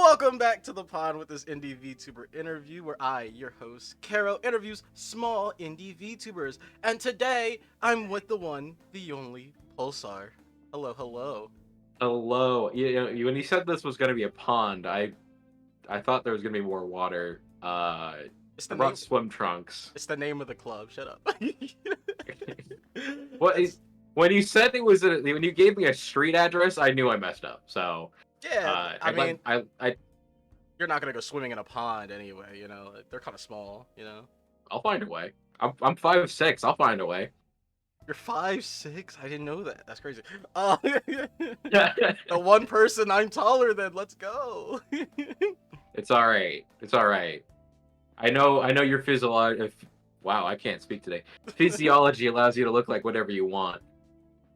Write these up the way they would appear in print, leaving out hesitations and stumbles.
Welcome back to the pod with this indie VTuber interview where I, your host, Kero, interviews small indie VTubers. And today, I'm with the one, the only, Pulsar. Hello, hello. Hello. When you said this was going to be a pond, I thought there was going to be more water. It's I the brought name. swim trunks. It's the name of the club. Shut up. What? That's When you said when you gave me a street address, I knew I messed up. So, yeah. I I like mean, I you're not gonna go swimming in a pond anyway. They're kind of small. I'll find a way. I'm 5'6". I'll find a way. You're 5'6". I didn't know that. That's crazy. The one person I'm taller than. Let's go. It's all right. It's all right. I know your physiology. Wow, I can't speak today. Physiology allows you to look like whatever you want.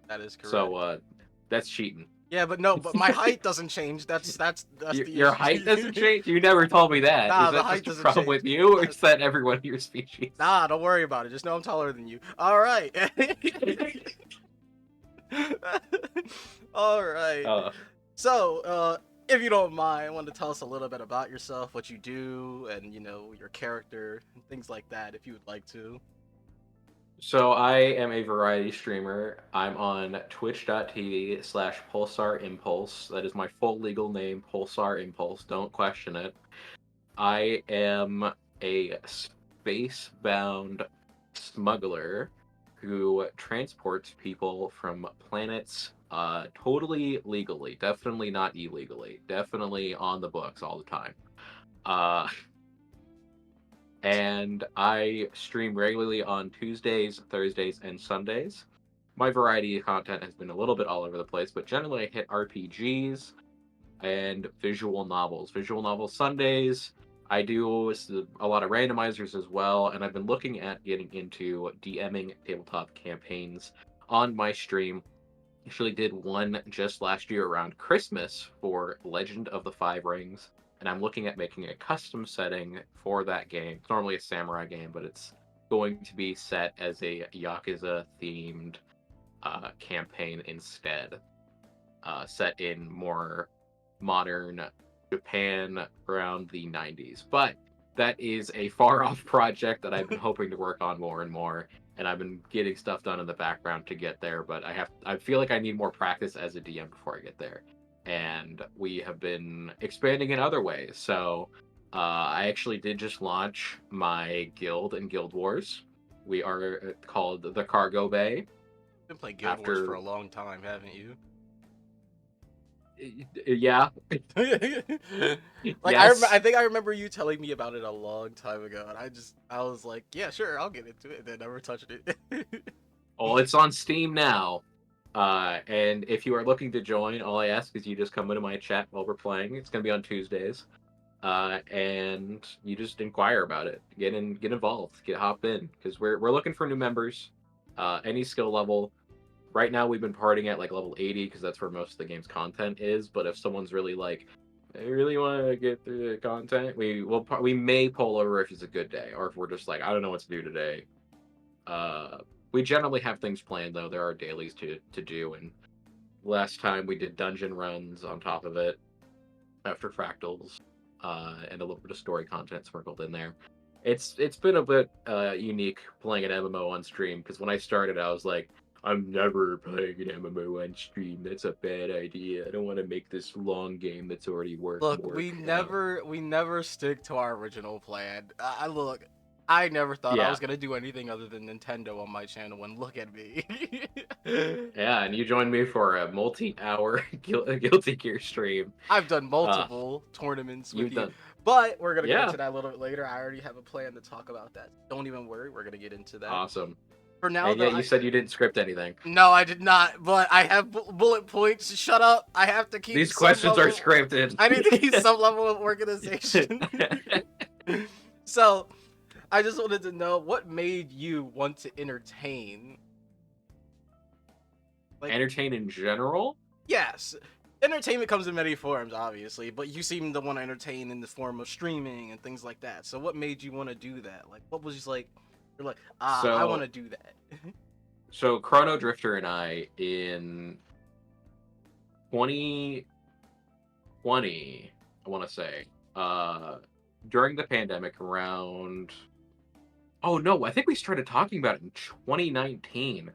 That is So, correct. that's cheating. Yeah, but no, but my height doesn't change. That's the Your height doesn't issue. change? You never told me that. Is Nah, the that height just a doesn't problem change. with you, or is that everyone in your species? Nah, don't worry about it. Just know I'm taller than you. All right. All right. uh, So, if you don't mind, I want to tell us a little bit about yourself, what you do, and your character, and things like that, if you would like to. so I am a variety streamer. I'm on twitch.tv/Pulsar Impulse. That is my full legal name, Pulsar Impulse. Don't question it. I am a space-bound smuggler who transports people from planets totally legally, definitely not illegally, definitely on the books all the time. Uh, and I stream regularly on Tuesdays, Thursdays, and Sundays. My variety of content has been a little bit all over the place, but generally I hit RPGs and visual novels. Visual novel Sundays. I do a lot of randomizers as well, and I've been looking at getting into DMing tabletop campaigns on my stream. Actually did one just last year around Christmas for Legend of the Five Rings, and I'm looking at making a custom setting for that game. It's normally a samurai game, but it's going to be set as a Yakuza themed campaign instead, set in more modern Japan around the 90s. But that is a far off project that I've been hoping to work on more and more, and I've been getting stuff done in the background to get there, but I feel like I need more practice as a DM before I get there. And we have been expanding in other ways. So I actually did just launch my guild in Guild Wars. We are called the Cargo Bay. You've been playing Guild Wars for After a long time, haven't you? Yeah. Like Yes. I think I remember you telling me about it a long time ago, and I was like, yeah, sure, I'll get into it, and then never touched it. Well, it's on Steam now. And if you are looking to join, all I ask is you just come into my chat while we're playing. It's gonna be on Tuesdays. And you just inquire about it. Get involved, hop in, because we're looking for new members. Any skill level. Right now we've been partying at like level 80 because that's where most of the game's content is. But if someone's really like, I really want to get through the content, we may pull over if it's a good day, or if we're just like, I don't know what to do today. Uh, we generally have things planned though. There are dailies to do, and last time we did dungeon runs on top of it after fractals, and a little bit of story content sprinkled in there. It's been a bit unique playing an MMO on stream because when I started, I was like, I'm never playing an MMO on stream. That's a bad idea. I don't want to make this long game that's already work. Look, we never stick to our original plan. Look, I never thought I Yeah, was gonna do anything other than Nintendo on my channel, and look at me. yeah, and you joined me for a multi-hour Guilty Gear stream. I've done Uh, multiple tournaments with you've you, done, but we're gonna get yeah, into that a little bit later. I already have a plan to talk about that. Don't even worry, we're gonna get into that. awesome. For now, And though, yet you said you didn't script anything. no, I did not, but I have bullet points. Shut up! I have to keep These some questions are level. scripted. I need to keep some level of organization. So, I just wanted to know what made you want to entertain. Like, Entertain in general? yes, entertainment comes in many forms, obviously, but you seem to want to entertain in the form of streaming and things like that. So, what made you want to do that? Like, what was just like, you're like, I want So to do that. so Chrono Drifter and I in 2020 I want to say, during the pandemic around. Oh no, I think we started talking about it in 2019.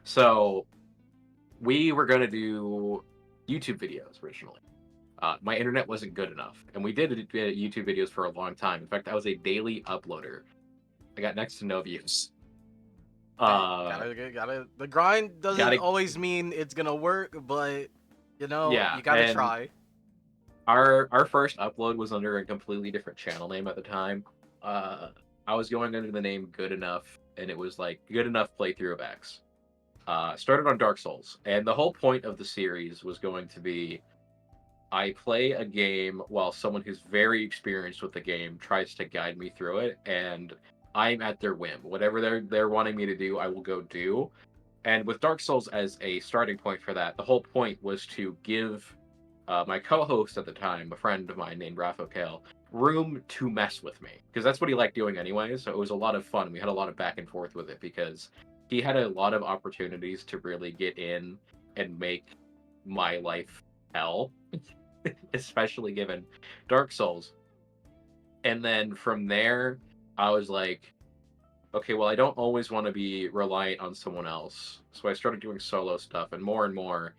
So we were gonna do YouTube videos originally. My internet wasn't good enough, and we did YouTube videos for a long time. In fact, I was a daily uploader. I got next to no views. Hey, Uh, gotta. The grind doesn't gotta always mean it's gonna work, but yeah, you gotta and try. our first upload was under a completely different channel name at the time. Uh, I was going under the name Good Enough, and it was like Good Enough Playthrough of X. Started on Dark Souls, and the whole point of the series was going to be I play a game while someone who's very experienced with the game tries to guide me through it, and I'm at their whim. Whatever they're wanting me to do, I will go do. And with Dark Souls as a starting point for that, the whole point was to give my co-host at the time, a friend of mine named Raphael, room to mess with me because that's what he liked doing anyway. So it was a lot of fun. We had a lot of back and forth with it because he had a lot of opportunities to really get in and make my life hell, especially given Dark Souls. And then from there, I was like, okay, well, I don't always want to be reliant on someone else. So I started doing solo stuff and more and more.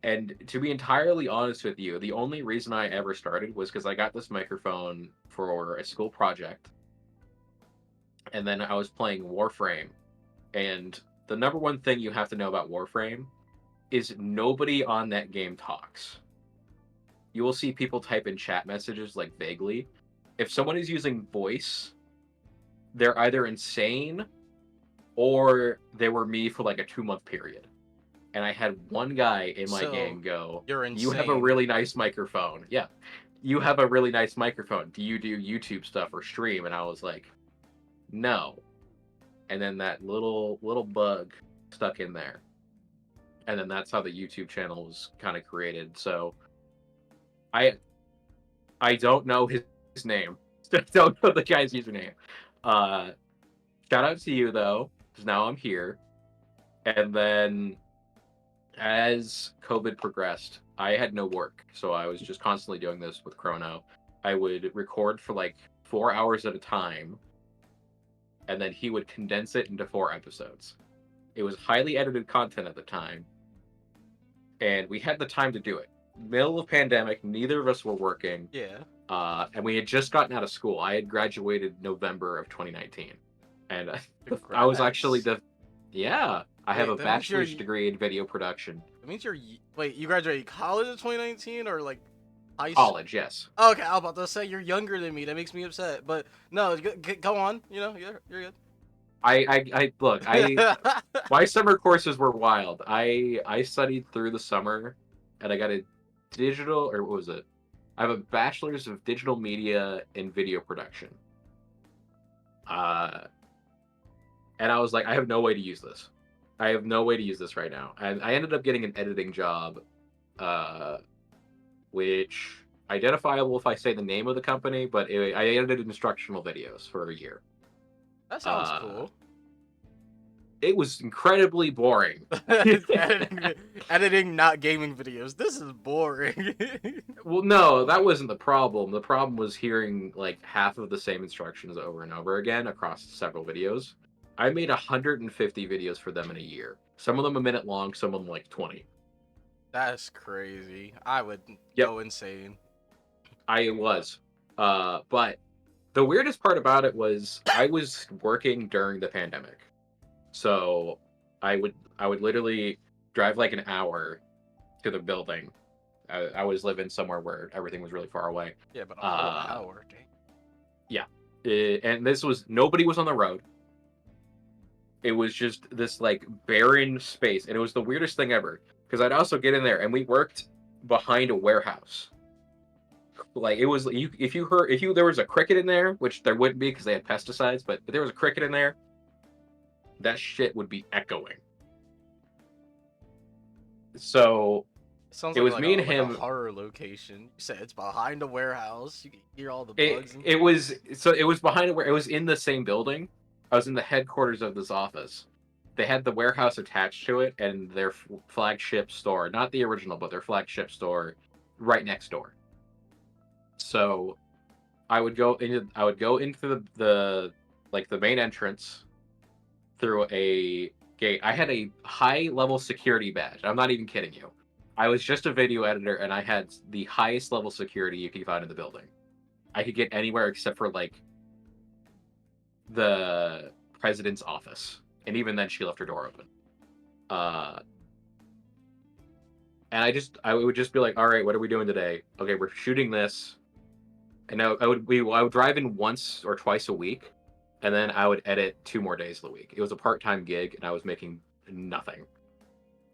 And to be entirely honest with you, the only reason I ever started was because I got this microphone for a school project. And then I was playing Warframe. And the number one thing you have to know about Warframe is nobody on that game talks. You will see people type in chat messages like vaguely. If someone is using voice, they're either insane or they were me for like a 2 month period. And I had one guy in my So game go, you're "You have a insane. really nice microphone." Yeah. "You have a really nice microphone. Do you do YouTube stuff or stream?" And I was like, "No." And then that little bug stuck in there. And then that's how the YouTube channel was kind of created. So I I don't know his name. Don't know the guy's username. Uh Shout out to you though, because now I'm here. And then as COVID progressed, I had no work, so I was just constantly doing this with Chrono. I would record for like 4 hours at a time, and then he would condense it into 4 episodes. It was highly edited content at the time, and we had the time to do it. Middle of pandemic, neither of us were working, Yeah. and we had just gotten out of school. I had graduated November of 2019, and I was actually Congrats. yeah. I have Wait, a that means you're. bachelor's degree in video production. That means Wait, you graduated college in 2019 or like high school? College, yes. Okay, I was about to say you're younger than me. That makes me upset. But no, go on. You're good. I look. My summer courses were wild. I studied through the summer, and I got a digital or what was it? I have a bachelor's of digital media and video production. Uh, and I was like, I have no way to use this. I have no way to use this right now. And I ended up getting an editing job, uh, which identifiable if I say the name of the company, but I edited instructional videos for a year. That sounds Uh, cool. it was incredibly boring. editing, editing, not gaming videos. This is boring. Well, no, that wasn't the problem. The problem was hearing like half of the same instructions over and over again across several videos. I made 150 videos for them in a year. Some of them a minute long, some of them like 20. That's crazy. I would Yep, go insane. I was. But the weirdest part about it was I was working during the pandemic. So I would literally drive like an hour to the building. I was living somewhere where everything was really far away. Yeah, but a whole Uh, hour. Dang. yeah. And this was nobody was on the road. It was just this like barren space, and it was the weirdest thing ever. Because I'd also get in there, and we worked behind a warehouse. Like it was you if you heard if you there was a cricket in there, which there wouldn't be because they had pesticides, but if there was a cricket in there, that shit would be echoing. So It sounds it like was me and a him. horror location. You said it's behind a warehouse. You can hear all the bugs It and it shit. was so it was behind where it was in the same building. I was in the headquarters of this office. They had the warehouse attached to it and their flagship store, not the original, but their flagship store right next door. So I would go into the like the main entrance through a gate. I had a high level security badge. I'm not even kidding you. I was just a video editor and I had the highest level security you could find in the building. I could get anywhere except for like the president's office. And even then she left her door open. Uh and I would just be like, all right, what are we doing today? Okay, we're shooting this. And I would drive in once or twice a week, and then I would edit 2 more days of the week. It was a part-time gig, and I was making nothing.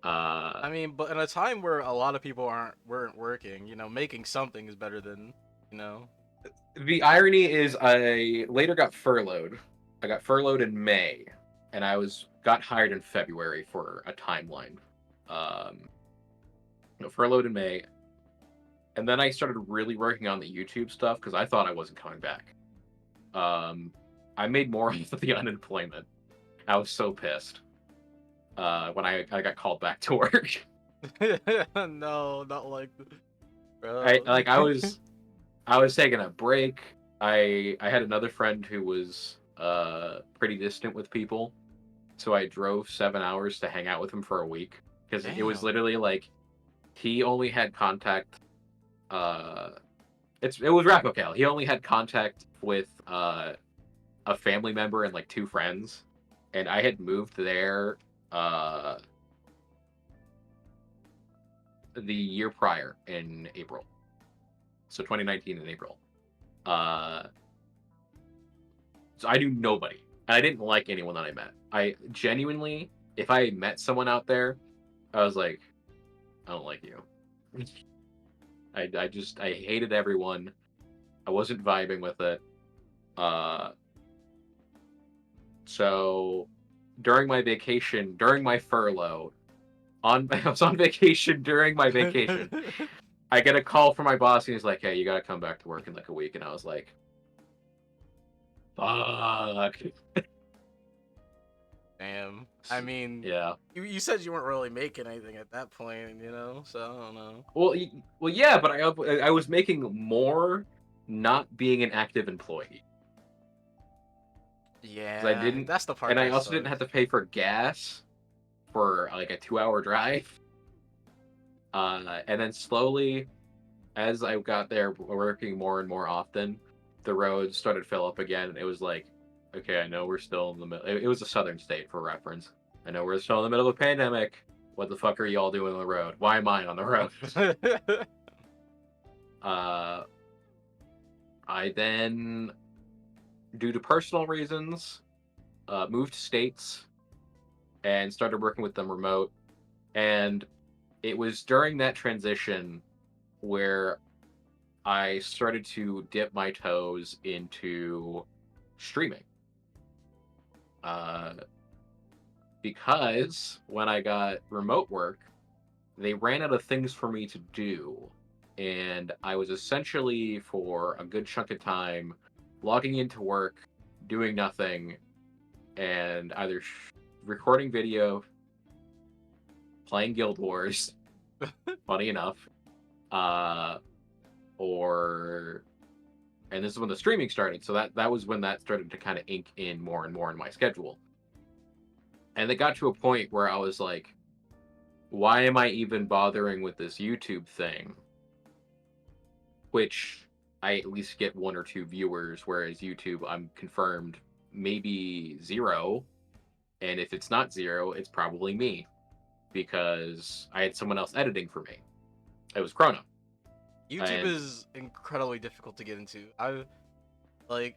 I mean, but in a time where a lot of people weren't working, making something is better than, you know. The irony is, I later got furloughed. I got furloughed in May, and got hired in February for a timeline. Furloughed in May, and then I started really working on the YouTube stuff because I thought I wasn't coming back. I made more of the unemployment. I was so pissed when I got called back to work. No, not like, I bro. like I was I was taking a break. I had another friend who was pretty distant with people, so I drove 7 hours to hang out with him for a week because it was Damn. literally like he only had contact. It was Rapocal. He only had contact with a family member and like 2 friends, and I had moved there the year prior in April, so 2019 in April. So I knew nobody, and I didn't like anyone that I met. I genuinely, if I met someone out there, I was like, I don't like you. I hated everyone. I wasn't vibing with it. So during my furlough, I was on vacation during my vacation. I get a call from my boss, and he's like, "Hey, you gotta come back to work in like a week." And I was like, "Fuck." Damn. I mean, Yeah. you said you weren't really making anything at that point, so I don't know. Well, yeah, but I was making more not being an active employee because I Yeah, didn't, that's the part and I that also didn't sucks. have to pay for gas for like a 2 hour drive. And then slowly, as I got there working more and more often, the roads started to fill up again. And it was like, okay, I know we're still in the middle. It was a southern state for reference. I know we're still in the middle of a pandemic. What the fuck are y'all doing on the road? Why am I on the road? uh, I then, due to personal reasons, moved states and started working with them remote. And it was during that transition where I started to dip my toes into streaming. Uh, because when I got remote work, they ran out of things for me to do. And I was essentially, for a good chunk of time, logging into work, doing nothing, and either recording video, playing Guild Wars, funny enough, uh, or and this is when the streaming started. So that was when that started to kind of ink in more and more in my schedule. And it got to a point where I was like, why am I even bothering with this YouTube thing? Which I at least get 1 or 2 viewers, whereas YouTube, I'm confirmed maybe 0. And if it's not 0, it's probably me because I had someone else editing for me. It was Chrono. YouTube And is incredibly difficult to get into. I like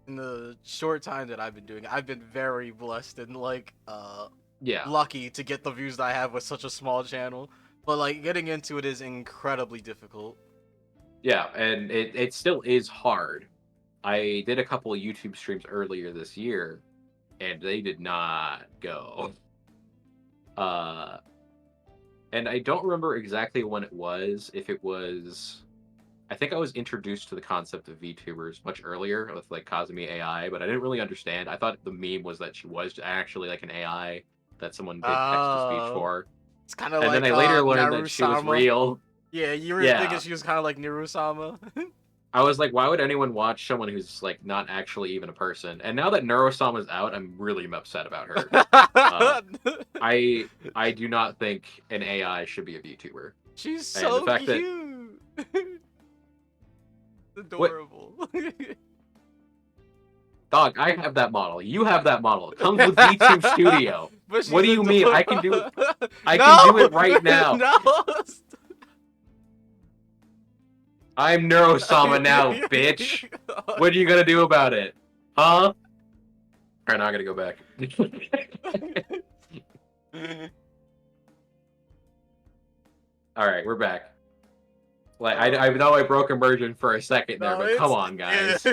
in the short time that I've been doing it, I've been very blessed and yeah, lucky to get the views that I have with such a small channel. But like getting into it is incredibly difficult. yeah, and it still is hard. I did a couple of YouTube streams earlier this year, and they did not go. Uh, and I don't remember exactly when it was. If it was, I think I was introduced to the concept of VTubers much earlier with like Kazumi AI, but I didn't really understand. I thought the meme was that she was actually like an AI that someone did text to speech Uh, for, it's kind of and then like I later learned that she was Naru-sama. real. Yeah, you were thinking Yeah, she was kind of like Naru-sama. I was like, why would anyone watch someone who's like not actually even a person? And now that Neurosama is out, I'm really upset about her. Uh, I do not think an AI should be a VTuber, She's and the so fact that cute. what Adorable. dog, I have that model. You have that model. It comes with VTube Studio. But What she's do you mean? adorable. I can do No, it right now. no. I'm Neurosama now, bitch. What are you gonna do about it? Huh? Alright, now I gotta go back. Alright, we're back. Like I know I broke immersion for a second there, No, but come on, guys.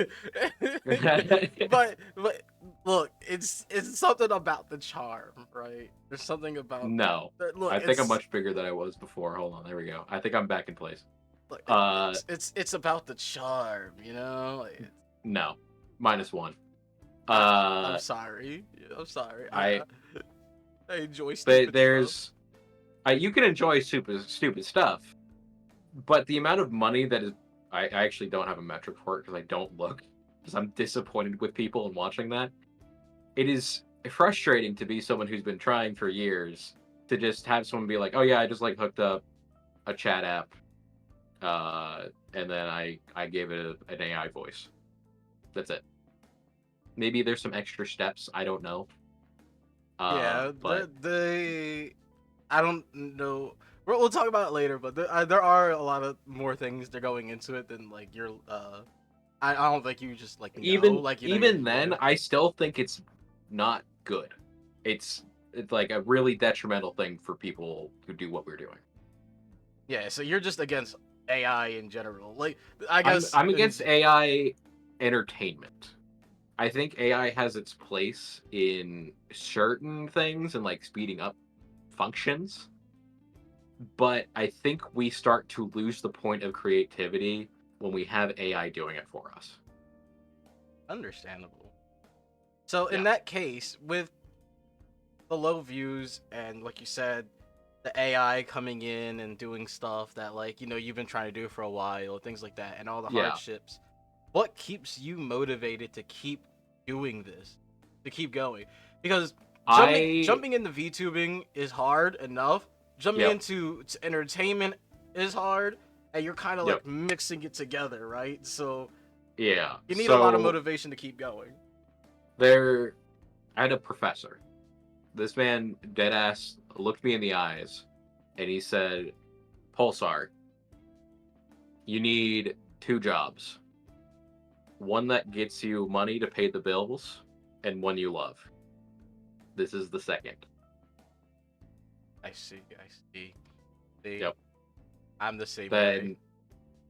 but look, it's something about the charm, right? There's something about No. look. I think I'm much bigger than I was before. Hold on, there we go. I think I'm back in place. Look, Uh, it's about the charm, you know. no. -1. I'm sorry. I'm sorry. I I enjoy but stupid stuff. there's you can enjoy stupid stuff, but the amount of money that is I actually don't have a metric for it because I don't look because I'm disappointed with people and watching that. It is frustrating to be someone who's been trying for years to just have someone be like, "Oh yeah, I just like hooked up a chat app, and then I gave it an AI voice. That's it. Maybe there's some extra steps. I don't know. Yeah, But I don't know. We'll talk about it later, but there are a lot of more things that are going into it than like your. I don't think you just like know, even like you know even you're. then, I still think it's not good. It's like a really detrimental thing for people who do what we're doing. Yeah, so you're just against AI in general. Like I I'm guess I'm against AI entertainment. I think AI has its place in certain things and like speeding up functions, but I think we start to lose the point of creativity when we have AI doing it for us. understandable. So in Yeah. that case, with the low views and like you said, the AI coming in and doing stuff that like you've been trying to do for a while, things like that, and all the Yeah. hardships, what keeps you motivated to keep doing this, to keep going? Because I jumping into VTubing is hard enough. Jumping Yep. into entertainment is hard, and you're kind of Yep. like mixing it together, right? So Yeah. you need a lot of So motivation to keep going. there I had a professor. This man dead ass looked me in the eyes and he said, "Pulsar, you need two jobs. One that gets you money to pay the bills and one you love. This is the second." I see. I see. See, Yep. I'm the same way. Then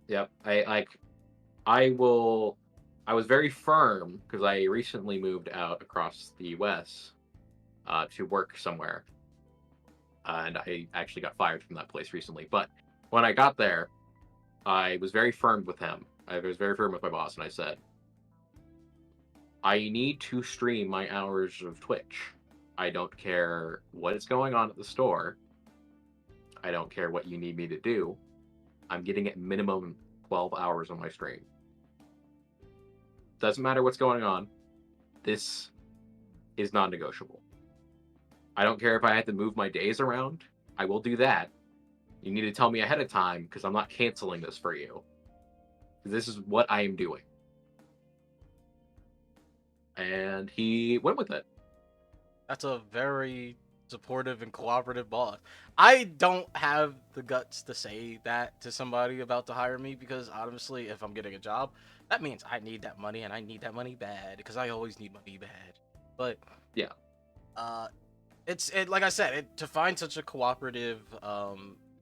yep. I will I was very firm because I recently moved out across the US to work somewhere. And I actually got fired from that place recently. But when I got there, I was very firm with him. I was very firm with my boss, and I said, I need to stream my hours of Twitch. I don't care what is going on at the store. I don't care what you need me to do. I'm getting at minimum 12 hours on my stream. Doesn't matter what's going on. This is non negotiable. I don't care if I have to move my days around. I will do that. You need to tell me ahead of time because I'm not canceling this for you. This is what I am doing. And he went with it. That's a very supportive and cooperative boss. I don't have the guts to say that to somebody about to hire me because honestly, if I'm getting a job, that means I need that money and I need that money bad because I always need money bad. But Yeah. uh, like I said, to find such a cooperative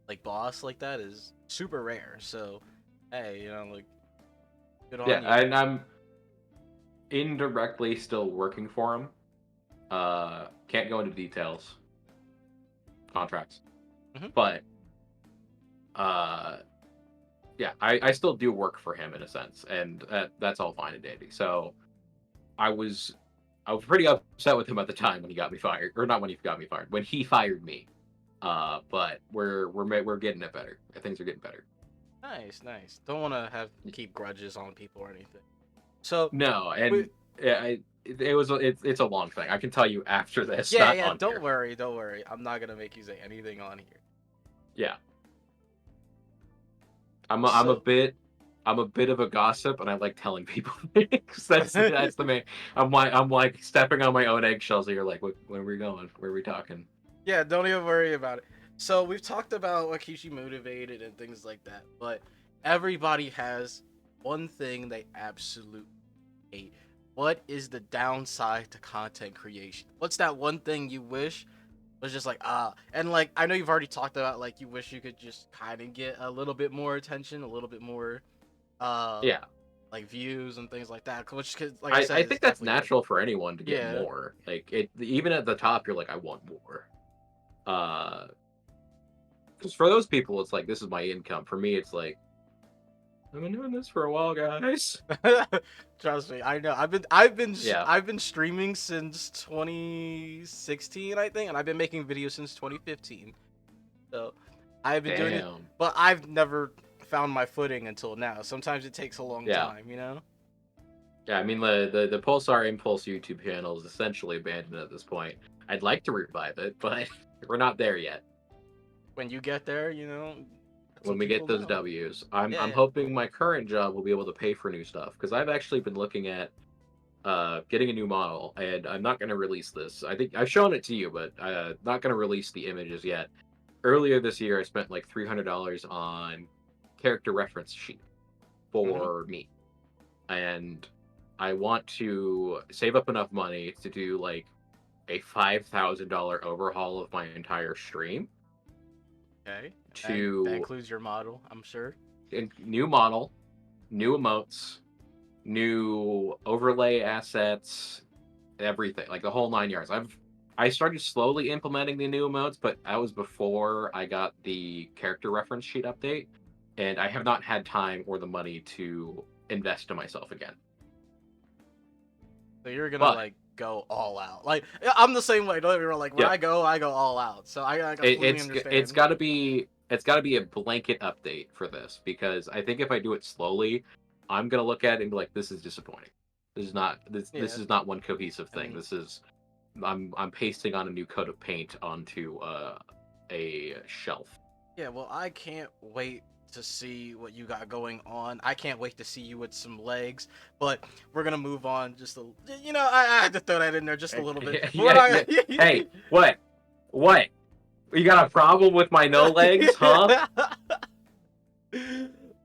like boss like that is super rare. So hey, like good Yeah. on you. And I'm indirectly still working for him. Can't go into details, contracts, Hmm. but uh, yeah, I still do work for him in a sense, and that's all fine and dandy. So I was I was pretty upset with him at the time when he got me fired, or not when he got me fired, when he fired me. But we're getting it better. Things are getting better. Nice, nice. Don't want to have keep grudges on people or anything. So, No, we, and it's a long thing. I can tell you after this, yeah, not yeah. on Don't here. worry, don't worry. I'm not gonna make you say anything on here. Yeah, So, I'm a bit of a gossip, and I like telling people things. That's the main. I'm like stepping on my own eggshells. And you're like, where are we going? Where are we talking? yeah, don't even worry about it. So we've talked about what keeps you motivated and things like that, but everybody has one thing they absolutely hate. What is the downside to content creation? What's that one thing you wish was just like and like I know you've already talked about like you wish you could just kind of get a little bit more attention, a little bit more uh Yeah, like views and things like that, which could, like I I said, is think that's definitely good. natural for anyone to get Yeah. more. Like even at the top, you're like, I want more. Uh, because for those people, it's like this is my income. For me, it's like I've been doing this for a while, guys. Trust me, I know. Yeah. I've been streaming since 2016, I think, and I've been making videos since 2015. So I've been doing it, Damn. but I've never found my footing until now. Sometimes it takes a long Yeah. time, you know. Yeah, I mean the Pulsar Impulse YouTube channel is essentially abandoned at this point. I'd like to revive it, but we're not there yet. When you get there, you know, that's When what we get people those know. W's, Yeah, I'm yeah. hoping my current job will be able to pay for new stuff because I've actually been looking at getting a new model, and I'm not going to release this. I think I've shown it to you, but not going to release the images yet. Earlier this year, I spent like $300 on character reference sheet Hmm. for me, and I want to save up enough money to do like a $5,000 overhaul of my entire stream Okay, and that to includes your model, I'm sure. new model, new emotes, new overlay assets, everything, like the whole 9 yards. I started slowly implementing the new emotes, but that was before I got the character reference sheet update, and I have not had time or the money to invest in myself again. So you're gonna But like go all out. Like I'm the same way. Don't get me wrong. Like when yep, I go all out. So I completely it's understand. got to be a blanket update for this because I think if I do it slowly, I'm gonna look at it and be like, this is disappointing. This Yeah, is not one cohesive thing. and This is I'm pasting on a new coat of paint onto a shelf. yeah. Well, I can't wait to see what you got going on. I can't wait to see you with some legs. But we're gonna move on. Just a, you know, I had to throw that in there just a little bit. Yeah, But we're yeah, yeah. not. Hey, what? What? You got a problem with my no legs, huh?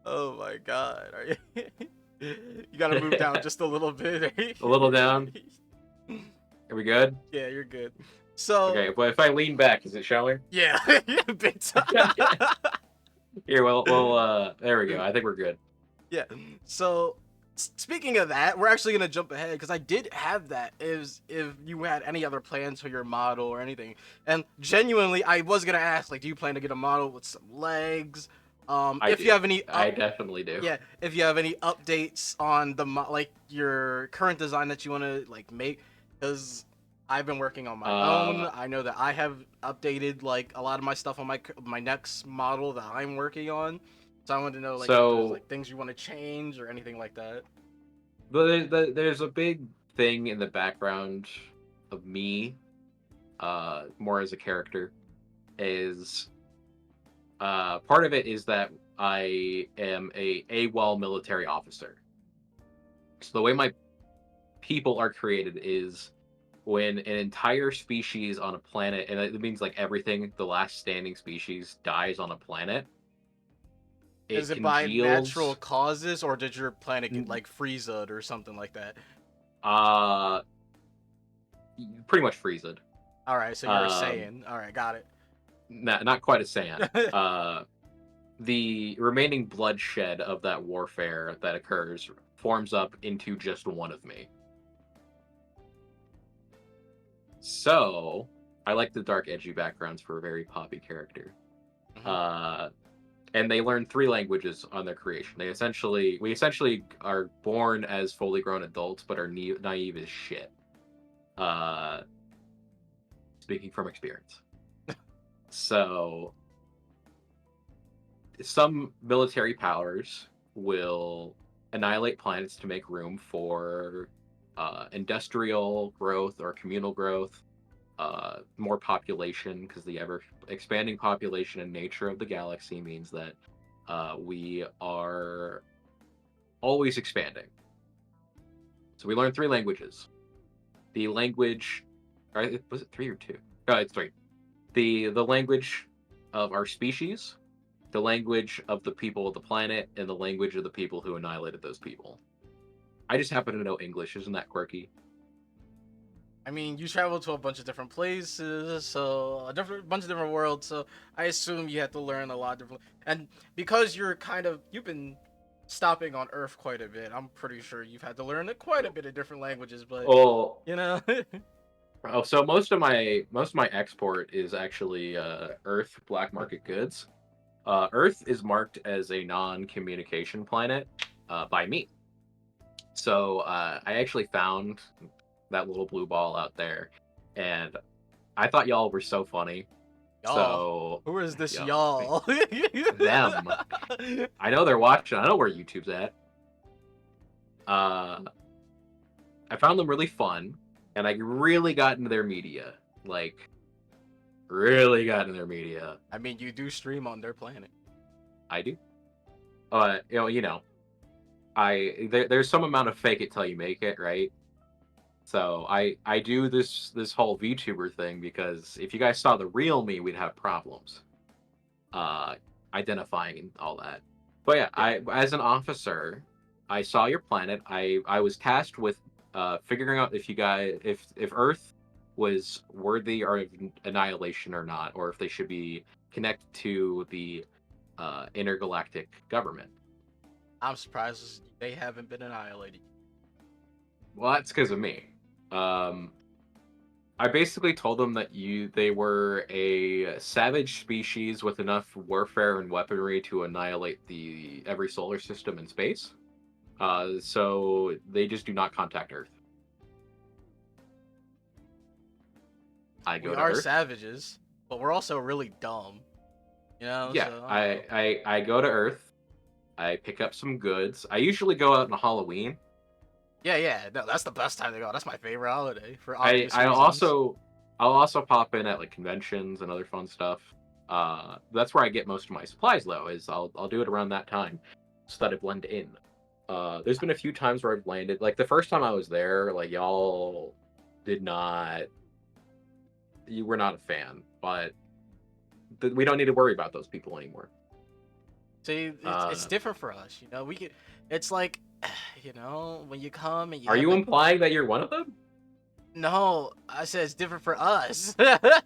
Oh my god. Are you you gotta move down just a little bit. A little down. Are we good? Yeah, you're good. So Okay, but if I lean back, is it showing? yeah, big time. Here, there we go. I think we're good. Yeah. So speaking of that, we're actually gonna jump ahead because I did have that. Is if you had any other plans for your model or anything, and genuinely, I was gonna ask, like, do you plan to get a model with some legs? I If you do. have any I definitely do. yeah, if you have any updates on the like your current design that you want to like make, because I've been working on my own. Uh, I know that I have updated like a lot of my stuff on my next model that I'm working on. So I wanted to know like if there's so like things you want to change or anything like that. there's a big thing in the background of me, more as a character, is part of it is that I am a AWOL military officer. So the way my people are created is when an entire species on a planet, and it means like everything, the last standing species dies on a planet, Is it it by natural congeals. causes or did your planet get like Frieza or something like that? Uh, Pretty much freeze it. All right, so you're a Um, Saiyan. All right, got it. not quite a Saiyan. The remaining bloodshed of that warfare that occurs forms up into just one of me. So I like the dark, edgy backgrounds for a very poppy character. Mhm. Uh, and they learn three languages on their creation. We essentially are born as fully grown adults, but are naive as shit. Uh, Speaking from experience. So some military powers will annihilate planets to make room for industrial growth or communal growth, more population, because the ever expanding population and nature of the galaxy means that we are always expanding. So we learn 3 languages. The language, was it 3 or 2? Oh, it's 3. The language of our species, the language of the people of the planet, and the language of the people who annihilated those people. I just happen to know English. Isn't that quirky? I mean, you travel to a bunch of different places, so a different bunch of different worlds. So I assume you had to learn a lot of different. And because you've been stopping on Earth quite a bit, I'm pretty sure you've had to learn quite a bit of different languages. But Oh, you know, so most of my export is actually Earth black market goods. Earth is marked as a non-communication planet by me. So I actually found that little blue ball out there, and I thought y'all were so funny. y'all, So, who is this yo, y'all? them. I know they're watching. I know where YouTube's at. Uh, I found them really fun, and I really got into their media. Like, really got into their media. I mean, you do stream on their planet. I do. There's some amount of fake it till you make it, right? So I do this whole VTuber thing because if you guys saw the real me, we'd have problems uh identifying all that. But yeah, Yeah. I as an officer, I saw your planet. I was tasked with figuring out if Earth was worthy of annihilation or not, or if they should be connected to the intergalactic government. I'm surprised they haven't been annihilated. Well, that's because of me. Um, I basically told them that they were a savage species with enough warfare and weaponry to annihilate the every solar system in space. So they just do not contact Earth. I We go to are Earth. savages, but we're also really dumb. You know, Yeah, so I don't know. I go to Earth. I pick up some goods. I usually go out on Halloween. Yeah, yeah. No, that's the best time to go. That's my favorite holiday for I obvious I reasons. also I'll also pop in at like conventions and other fun stuff. That's where I get most of my supplies though. Is I'll do it around that time so that I blend in. There's been a few times where I've landed. Like the first time I was there, like y'all did not, you were not a fan, but we don't need to worry about those people anymore. See, it's Uh, different for us. You know, we can. It's like, you know, when you come and you are have you like. implying that you're one of them? No, I said it's different for us.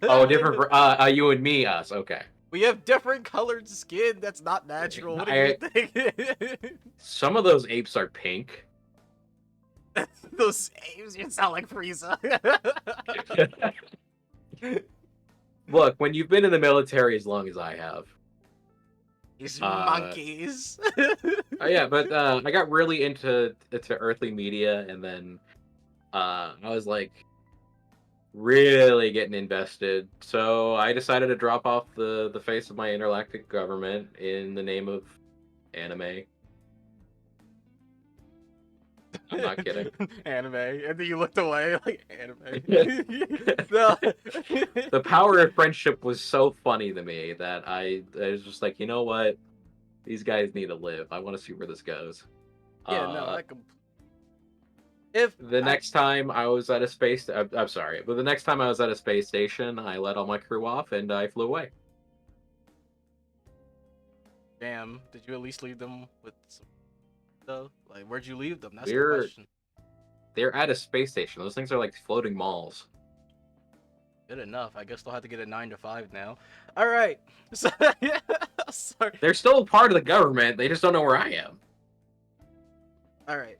Oh, different for you and me, us. Okay. We have different colored skin. That's not natural. What do you I think? Some of those apes are pink. Those names, you sound like Frieza. Look, when you've been in the military as long as I have, These uh, monkeys. yeah, but I got really into earthly media, and then I was like really getting invested. So I decided to drop off the face of my intergalactic government in the name of anime. I'm not kidding. Anime, and then you looked away like anime. No. The power of friendship was so funny to me that I was just like, you know what? These guys need to live. I want to see where this goes. Yeah, no, Uh, I can. If the I next time I was at a space, I'm sorry, but the next time I was at a space station, I let all my crew off and I flew away. damn, did you at least leave them with some though? Like, where'd you leave them? That's the We're question. They're at a space station. Those things are like floating malls. Good enough. I guess they'll have to get a 9 to 5 now. All right. So, yeah, sorry. They're still part of the government. They just don't know where I am. All right.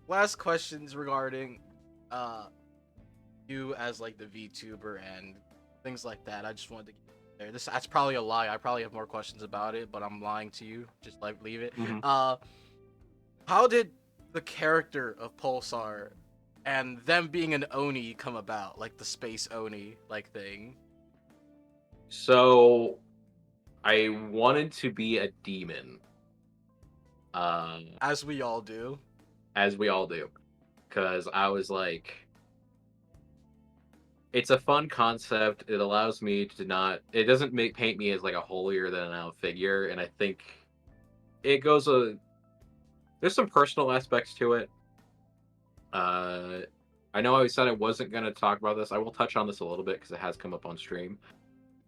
Last questions regarding uh you as like the VTuber and things like that. I just wanted to get there. That's probably a lie. I probably have more questions about it, but I'm lying to you. Just like leave it. Hmm. Uh how did the character of Pulsar and them being an Oni come about? Like the space Oni like thing. So I wanted to be a demon, As we all do. as we all do, because I was like, it's a fun concept. It allows me to not. It doesn't paint me as like a holier than thou figure, and I think it goes a. There's some personal aspects to it. Uh, I know I said I wasn't gonna talk about this. I will touch on this a little bit because it has come up on stream.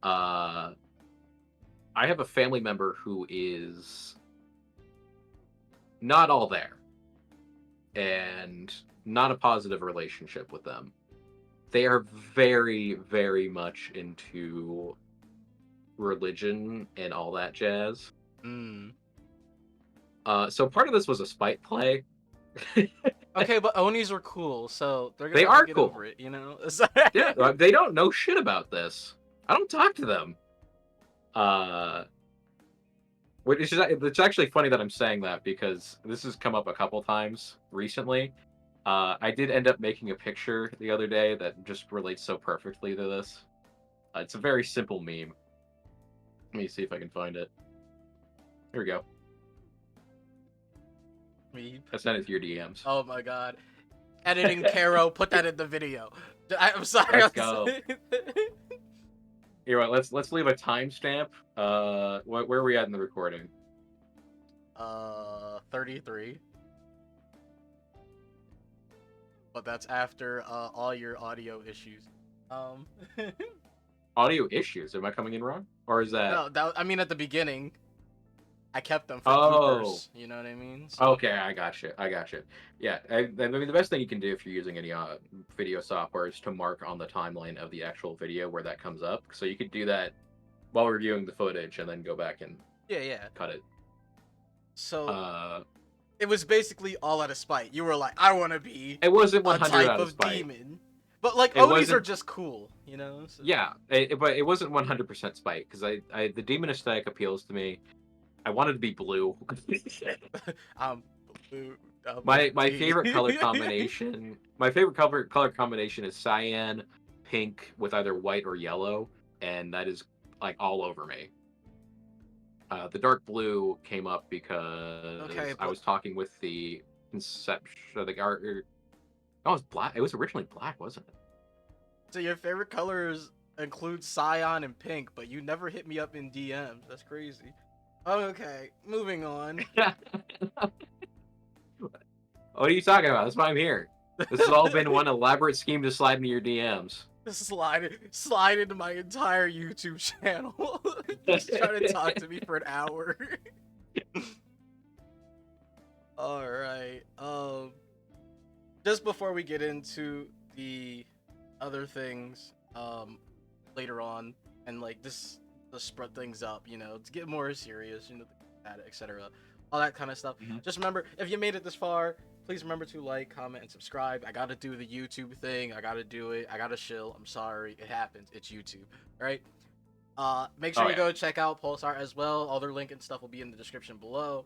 Uh, I have a family member who is not all there, and not a positive relationship with them. They are very, very much into religion and all that jazz. Mm. So part of this was a spite play. Okay, but Onis are cool, so they're gonna They have to are get cool. over it, you know? Yeah, they don't know shit about this. I don't talk to them. Which is it's actually funny that I'm saying that because this has come up a couple times recently. I did end up making a picture the other day that just relates so perfectly to this. It's a very simple meme. Let me see if I can find it. Here we go. Me. I sent it to your DMs. Oh my god. Editing Kero, put that in the video. I'm sorry. Let's go. Here, let's leave a timestamp. Where are we at in the recording? 33. But that's after all your audio issues. Audio issues. Am I coming in wrong? Or is that... No, I mean at the beginning. I kept them for Oh. bloopers. You know what I mean? So, Okay, I got you. Yeah, I mean, the best thing you can do if you're using any video software is to mark on the timeline of the actual video where that comes up. So you could do that while reviewing the footage and then go back and yeah. cut it. So it was basically all out of spite. You were like, I want to be it wasn't a 100 type out of of spite. demon. But like It Onis wasn't- are just cool, you know? So. Yeah, but it wasn't 100% spite because the demon aesthetic appeals to me. I wanted to be blue. Blue, my D. favorite color combination. My favorite color combination is cyan, pink with either white or yellow, and that is like all over me. The dark blue came up because I was talking with the conception. Oh, it was black. It was originally black, wasn't it? So your favorite colors include cyan and pink, but you never hit me up in DMs. That's crazy. Okay, moving on. What are you talking about? That's why I'm here. This has all been one elaborate scheme to slide into your DMs. Slide into my entire YouTube channel. Just trying to talk to me for an hour. All right. Just before we get into the other things, later on, and like this, to spread things up, you know, to get more serious, you know, etc. All that kind of stuff. Mm-hmm. Just remember, if you made it this far, please remember to like, comment, and subscribe. I gotta do the YouTube thing. I gotta do it. I gotta chill. I'm sorry. It happens. It's YouTube. All right? Make sure you go check out Pulsar as well. All their link and stuff will be in the description below.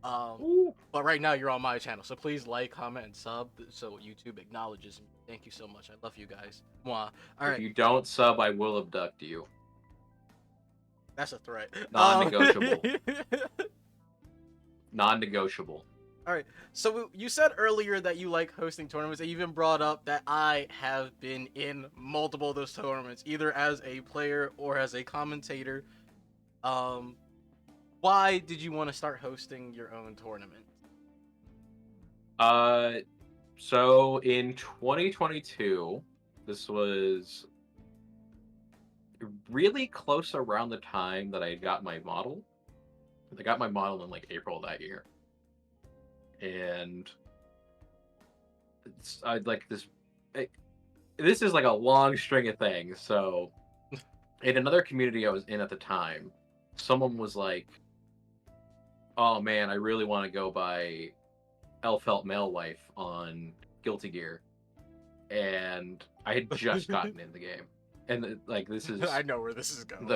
But right now you're on my channel, so please like, comment, and sub so YouTube acknowledges me. Thank you so much. I love you guys. Mwah. All right. If you don't sub, I will abduct you. That's a threat. Non-negotiable. Non-negotiable. All right. So you said earlier that you like hosting tournaments. I even brought up that I have been in multiple of those tournaments, either as a player or as a commentator. Why did you want to start hosting your own tournament? So in 2022, this was really close around the time that I got my model. I got my model in like April of that year. And I'd like this. This is like a long string of things. So, in another community I was in at the time, someone was like, "Oh man, I really want to go by Elfelt Male Wife on Guilty Gear," and I had just gotten in the game, and like this is I know where this is going.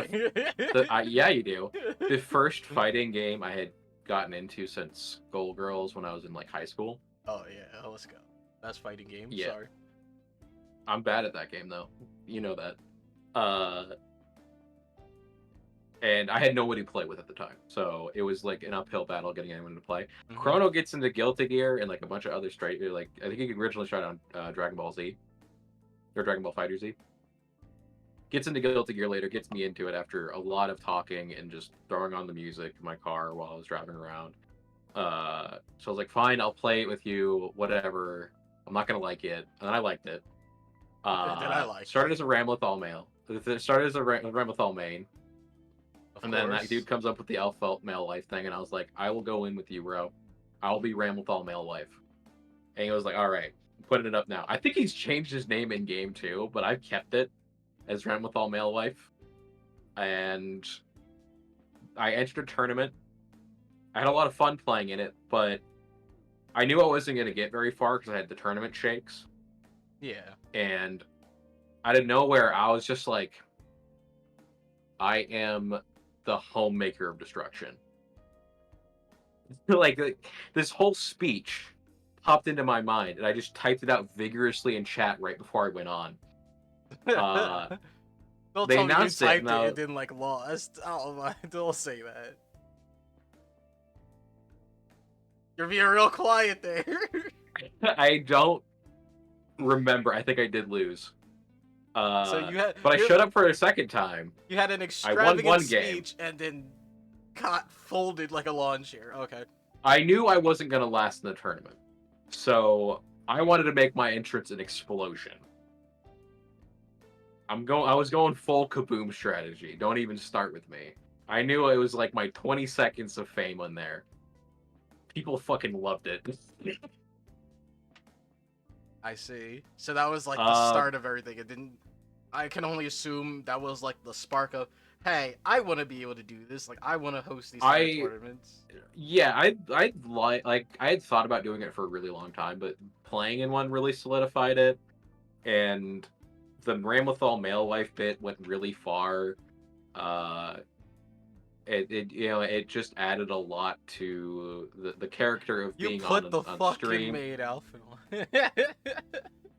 Yeah, you do. The first fighting game I had gotten into since Skullgirls when I was in like high school. Oh yeah, let's go. That's fighting game. Yeah. Sorry. I'm bad at that game though. You know that. and I had nobody to play with at the time, so it was like an uphill battle getting anyone to play. Mm-hmm. Chrono gets into Guilty Gear and like a bunch of other like I think he originally started on Dragon Ball Z or Dragon Ball Fighter Z. Gets into Guilty Gear later, gets me into it after a lot of talking and just throwing on the music in my car while I was driving around. So I was like, fine, I'll play it with you, whatever. I'm not gonna like it, and then I liked it. Then I like Started it. as a Ramlethal male. Started as a Ramlethal main, Of and then that course. dude comes up with the alpha male life thing, and I was like, I will go in with you, bro. I'll be Ramlethal male life. And he was like, all right, putting it up now. I think he's changed his name in game too, but I've kept it as Ramlethal male life. And I entered a tournament. I had a lot of fun playing in it, but I knew I wasn't going to get very far because I had the tournament shakes. Yeah. And out of nowhere, I was just like, I am the homemaker of destruction. like this whole speech popped into my mind, and I just typed it out vigorously in chat right before I went on. Don't They tell me you announced it, typed and it and then like lost. Oh my! Don't say that. You're being real quiet there. I don't remember. I think I did lose. So you had, but I showed up for a second time. you had an I won extravagant one game. speech and then got folded like a lawn chair. Okay. I knew I wasn't going to last in the tournament. So I wanted to make my entrance an explosion. I was going full kaboom strategy. Don't even start with me. I knew it was like my 20 seconds of fame on there. People fucking loved it. I see. So that was like the start of everything. It didn't. I can only assume that was like the spark of, hey, I want to be able to do this. Like I want to host these kind of tournaments. Yeah, I had thought about doing it for a really long time, but playing in one really solidified it. And the Ramlethal male life bit went really far. It just added a lot to the character of You being put the on fucking stream. maid outfit on.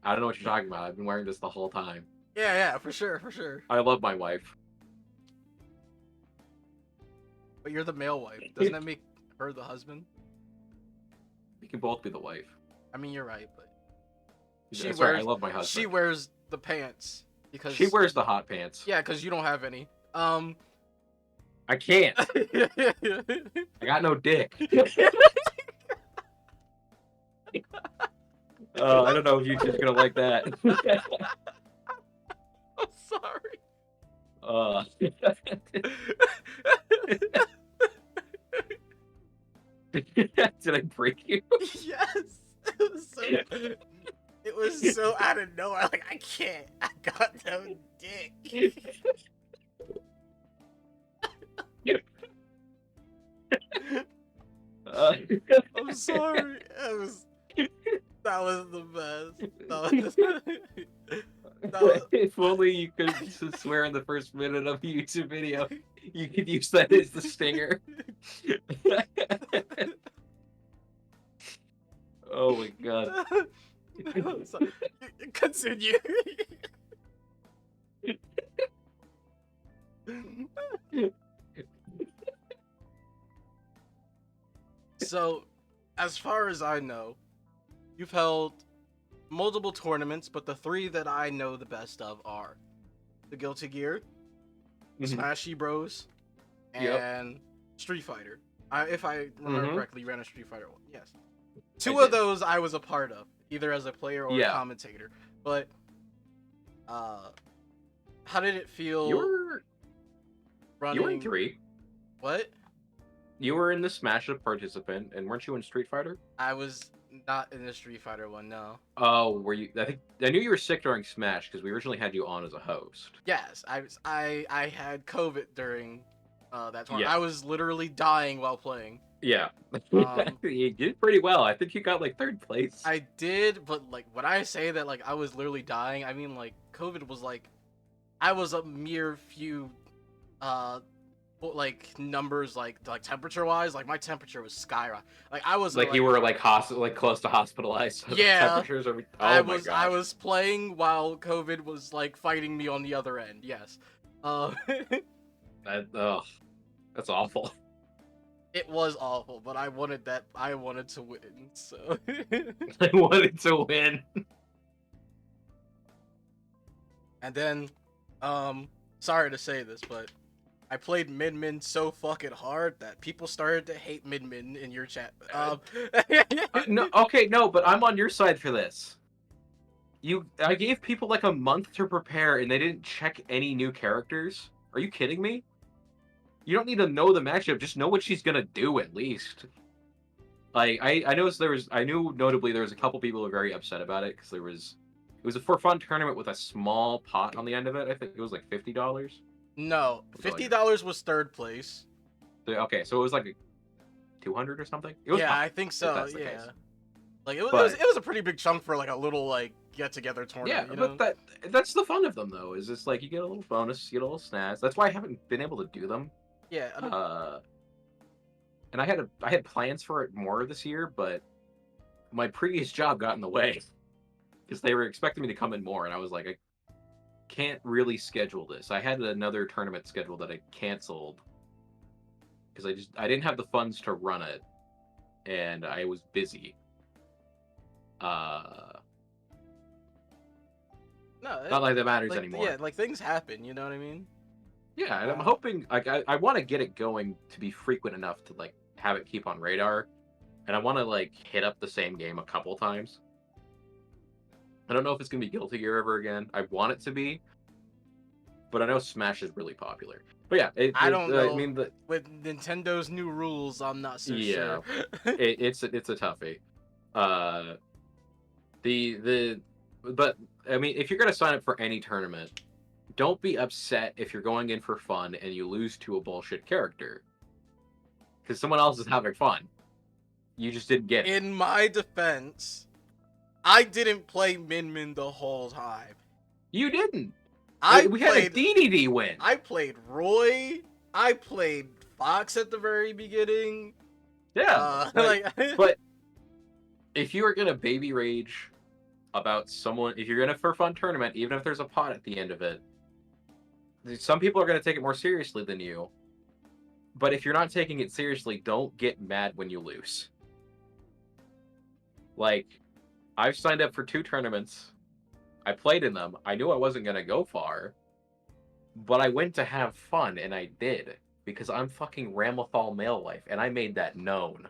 I don't know what you're talking about. I've been wearing this the whole time. Yeah, for sure. I love my wife. But you're the male wife. Doesn't that make her the husband? We can both be the wife. I mean, you're right, but That's right. I love my husband. She wears the pants because she wears the hot pants. Yeah, because you don't have any. I can't. I got no dick. I don't know if YouTube's gonna like that. I'm sorry. Did I break you? Yes. It was so out of nowhere. Like I can't. I got no dick. I'm sorry. That was the best. If only you could swear in the first minute of a YouTube video, you could use that as the stinger. Oh my god. Continue. So, as far as I know, you've held multiple tournaments, but the three that I know the best of are the Guilty Gear, Smashy Bros, and Street Fighter. If I remember correctly, you ran a Street Fighter one. Yes. Two of those I was a part of, either as a player or a commentator. But, how did it feel? You were in 3. What? You were in the Smash as participant, and weren't you in Street Fighter? I was not in the Street Fighter one, no. Oh, were you? I knew you were sick during Smash because we originally had you on as a host. Yes, I had COVID during that tournament. Yeah. I was literally dying while playing. Yeah. You did pretty well. I think you got like 3rd place. I did, but like when I say that like I was literally dying, I mean like COVID was like I was a mere few like numbers like temperature wise, like my temperature was skyrocketing. Like I was like you were like close to hospitalized. So yeah, temperatures are. I was playing while COVID was like fighting me on the other end. Yes, That's awful. It was awful, but I wanted that. I wanted to win, so. I wanted to win. And then, sorry to say this, but I played Min Min so fucking hard that people started to hate Min Min in your chat. No, okay, no, but I'm on your side for this. I gave people like a month to prepare, and they didn't check any new characters. Are you kidding me? You don't need to know the matchup; just know what she's gonna do at least. Like I noticed I knew notably there was a couple people who were very upset about it because it was a for fun tournament with a small pot on the end of it. I think it was like $50. No, $50 was third place. Okay, so it was like 200 or something. It was Yeah, fine, I think if so. that's the Yeah, case. like it But was a pretty big chunk for like a little like get together yeah, tournament, you know? but that's the fun of them though. Is it's like you get a little bonus, you get a little snazz. That's why I haven't been able to do them. Yeah, I mean, Uh, and I had plans for it more this year, but my previous job got in the way because they were expecting me to come in more, and I was like, I can't really schedule this. I had another tournament scheduled that I canceled because I didn't have the funds to run it, and I was busy. Uh, no, Not like that matters like anymore. yeah, like things happen, you know what I mean? Yeah, and I'm hoping like I want to get it going to be frequent enough to like have it keep on radar, and I want to like hit up the same game a couple times. I don't know if it's gonna be Guilty Gear ever again. I want it to be, but I know Smash is really popular. But yeah, I don't I know. mean the With Nintendo's new rules, I'm not so yeah, sure. it's a toughie. Uh, the but I mean if you're gonna sign up for any tournament, don't be upset if you're going in for fun and you lose to a bullshit character. Because someone else is having fun. You just didn't get it. In my defense, I didn't play Min Min the whole time. You didn't. I We had a DDD win. I played Roy. I played Fox at the very beginning. Yeah. But if you are gonna baby rage about someone, if you're gonna for fun tournament, even if there's a pot at the end of it, some people are gonna take it more seriously than you. But if you're not taking it seriously, don't get mad when you lose. Like, I've signed up for 2 tournaments. I played in them. I knew I wasn't gonna go far, but I went to have fun, and I did because I'm fucking Ramlethal male life, and I made that known.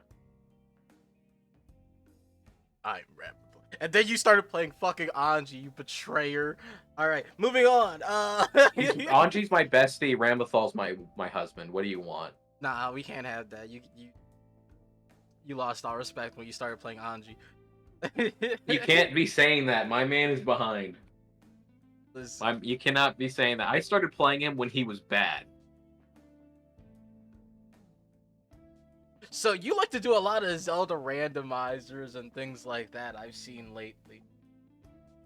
I'm Ramlethal. And then you started playing fucking Anji, you betrayer. All right, moving on. Anji's my bestie. Ramlethal's my husband. What do you want? Nah, we can't have that. You lost all respect when you started playing Anji. You can't be saying that. My man is behind. Listen, You cannot be saying that. I started playing him when he was bad. so you like to do a lot of Zelda randomizers and things like that I've seen lately.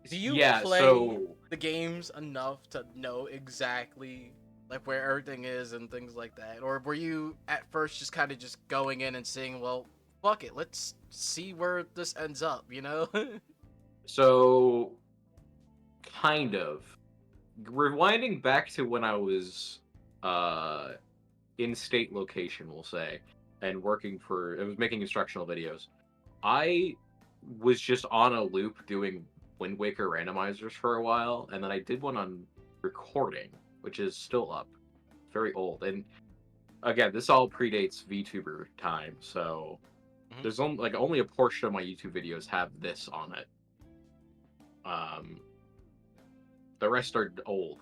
Do you play the games enough to know exactly like where everything is and things like that? Or were you at first just kind of just going in and saying, well, fuck it, let's see where this ends up, you know? So, kind of. Rewinding back to when I was in state location, we'll say, and I was making instructional videos. I was just on a loop doing Wind Waker randomizers for a while, and then I did one on recording, which is still up. Very old. And again, this all predates VTuber time, so there's only a portion of my YouTube videos have this on it. The rest are old.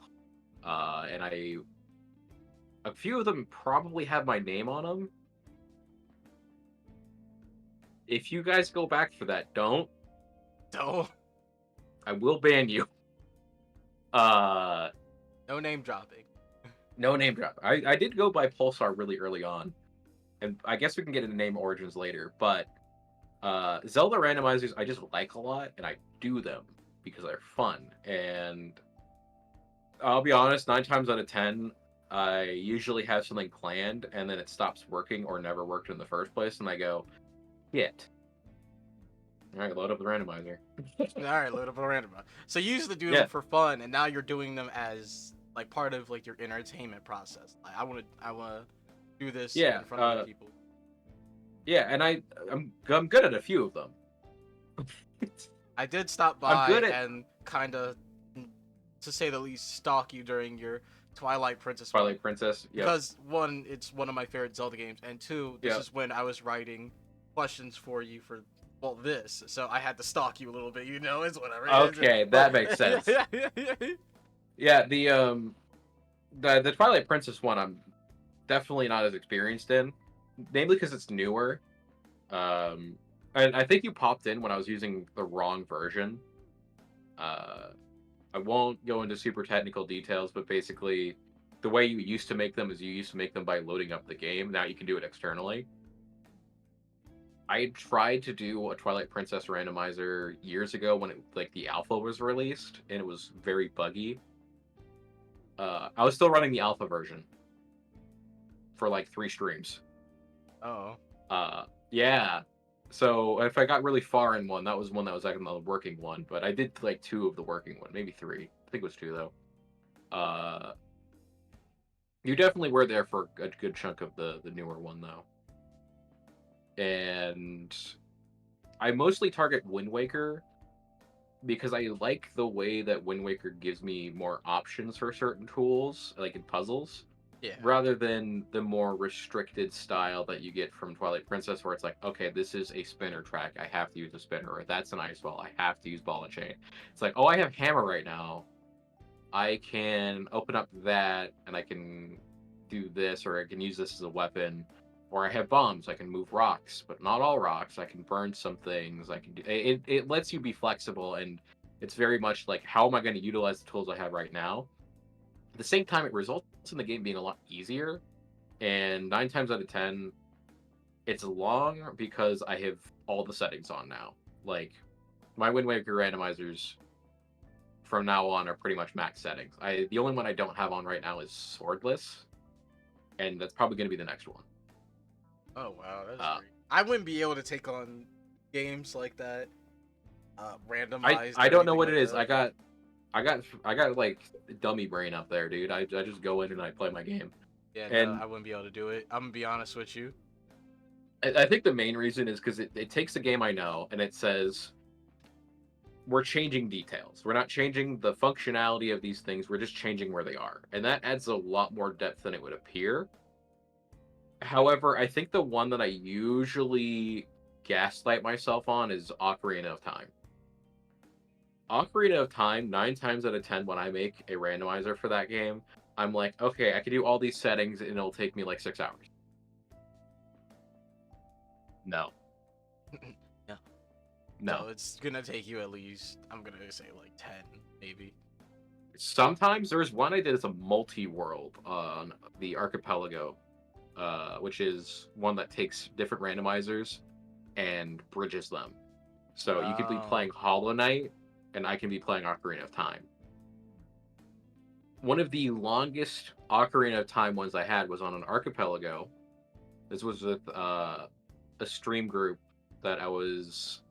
And a few of them probably have my name on them. If you guys go back for that, don't. I will ban you. No name dropping. No name drop. I did go by Pulsar really early on, and I guess we can get into name origins later. But Zelda randomizers I just like a lot, and I do them because they're fun. And I'll be honest, 9 times out of 10, I usually have something planned, and then it stops working or never worked in the first place, and I go, shit. All right, load up the randomizer. All right, load up a randomizer. So you used to do them for fun, and now you're doing them as like part of like your entertainment process. Like I want to do this Yeah, in front of other people. yeah, and I'm good at a few of them. I did stop I'm by good at and kind of, to say the least, stalk you during your Twilight Princess one. Twilight Princess. Yep, Because one, it's one of my favorite Zelda games, and two, this yep. is when I was writing questions for you for this, so I had to stalk you a little bit. It's whatever. Okay, But that makes sense. yeah. Yeah, the Twilight Princess one, I'm definitely not as experienced in, namely because it's newer. Um, and I think you popped in when I was using the wrong version. Uh, I won't go into super technical details, but basically, the way you used to make them is you used to make them by loading up the game. Now you can do it externally. I tried to do a Twilight Princess randomizer years ago when the alpha was released, and it was very buggy. I was still running the alpha version for like 3 streams. Oh. Yeah. So if I got really far in one, that was one that was like the working one. But I did like 2 of the working one, maybe 3. I think it was 2 though. You definitely were there for a good chunk of the newer one though. And I mostly target Wind Waker because I like the way that Wind Waker gives me more options for certain tools, like in puzzles, Yeah. rather than the more restricted style that you get from Twilight Princess, where it's like, okay, this is a spinner track, I have to use a spinner, or that's an ice ball, I have to use ball and chain. It's like, oh, I have hammer right now, I can open up that, and I can do this, or I can use this as a weapon. Or I have bombs, I can move rocks, but not all rocks. I can burn some things. I can do it. It lets you be flexible, and it's very much like, how am I going to utilize the tools I have right now? At the same time, it results in the game being a lot easier. And 9 times out of 10, it's long because I have all the settings on now. Like my Wind Waker randomizers from now on are pretty much max settings. The only one I don't have on right now is Swordless, and that's probably going to be the next one. Oh wow, that's great. I wouldn't be able to take on games like that, randomized I or don't know anything what it like is. that. I got like dummy brain up there, dude. I just go in and I play my game. Yeah, no, And I wouldn't be able to do it. I'm gonna be honest with you. I think the main reason is because it takes a game I know and it says we're changing details. We're not changing the functionality of these things. We're just changing where they are. And that adds a lot more depth than it would appear. However, I think the one that I usually gaslight myself on is Ocarina of Time. Ocarina of Time, 9 times out of 10, when I make a randomizer for that game, I'm like, okay, I can do all these settings and it'll take me like 6 hours. No, Yeah. no. So it's gonna take you at least, I'm gonna say like 10, maybe. Sometimes there's one I did as a multi-world on the Archipelago, which is one that takes different randomizers and bridges them. So you could be Oh. playing Hollow Knight, and I can be playing Ocarina of Time. One of the longest Ocarina of Time ones I had was on an Archipelago. This was with a stream group that I was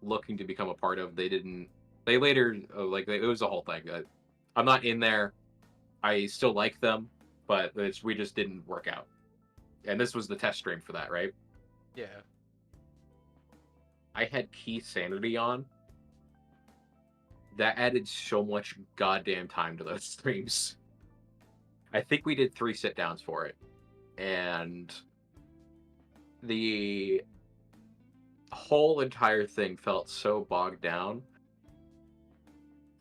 looking to become a part of. They didn't. They later it was a whole thing. I'm not in there. I still like them, but we just didn't work out. And this was the test stream for that, right? Yeah. I had Key Sanity on. That added so much goddamn time to those streams. I think we did 3 sit downs for it, and the whole entire thing felt so bogged down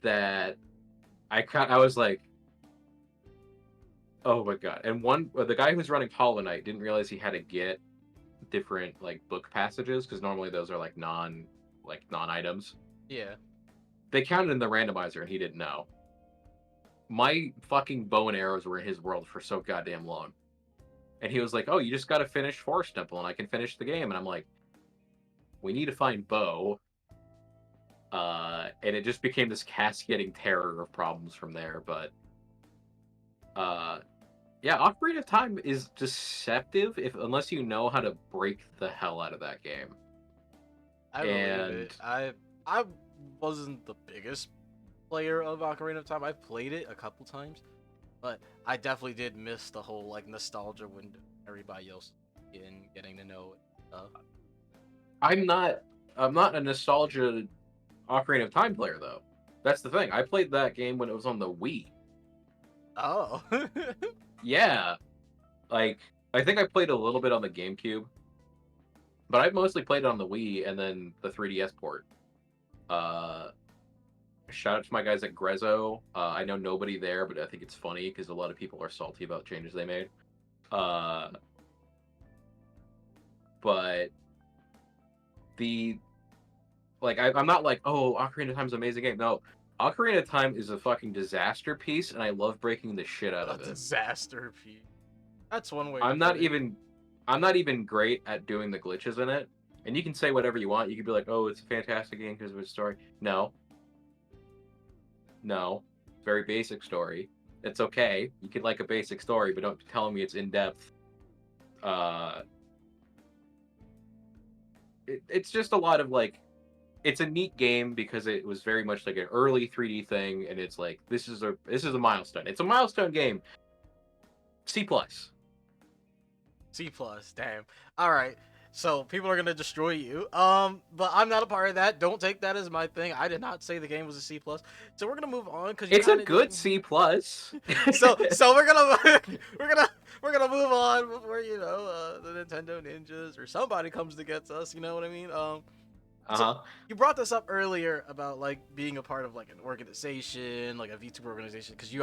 that I was like, oh my god. And the guy who's running Hollow Knight didn't realize he had to get different like book passages, because normally those are like non items. Yeah. They counted in the randomizer and he didn't know. My fucking bow and arrows were in his world for so goddamn long. And he was like, oh, you just gotta finish Forest Temple and I can finish the game. And I'm like, we need to find Bo. And it just became this cascading terror of problems from there. But yeah, Ocarina of Time is deceptive unless you know how to break the hell out of that game. I believe And it. I wasn't the biggest player of Ocarina of Time. I've played it a couple times, But I definitely did miss the whole like nostalgia window. Everybody else in getting to know it. I'm not I'm not a nostalgia Ocarina of Time player though. That's the thing. I played that game when it was on the Wii. Oh. Yeah, like I think I played a little bit on the GameCube, but I mostly played it on the Wii and then the 3DS port. Uh, Shout out to my guys at Grezzo. I know nobody there, but I think it's funny because a lot of people are salty about changes they made. Uh, but the I'm not like, oh, Ocarina of Time is an amazing game. No, Ocarina of Time is a fucking disaster piece, and I love breaking the shit out A of it. disaster piece. That's one way to I'm put not it. even I'm not even great at doing the glitches in it. And you can say whatever you want. You can be like, "Oh, it's a fantastic game because of its story." No, no, very basic story. It's okay. You can like a basic story, but don't tell me it's in depth. Uh, it's just a lot of like. It's a neat game because it was very much like an early 3D thing, and it's like this is a milestone. It's a milestone game. C plus. C+. Damn. All right. So people are gonna destroy you. But I'm not a part of that. Don't take that as my thing. I did not say the game was a C+. So we're gonna move on because you It's a kind of good did. C plus. So we're gonna we're gonna move on before the Nintendo ninjas or somebody comes to get us. You know what I mean? So Uh-huh. you brought this up earlier about like being a part of like an organization, like a VTuber organization, because you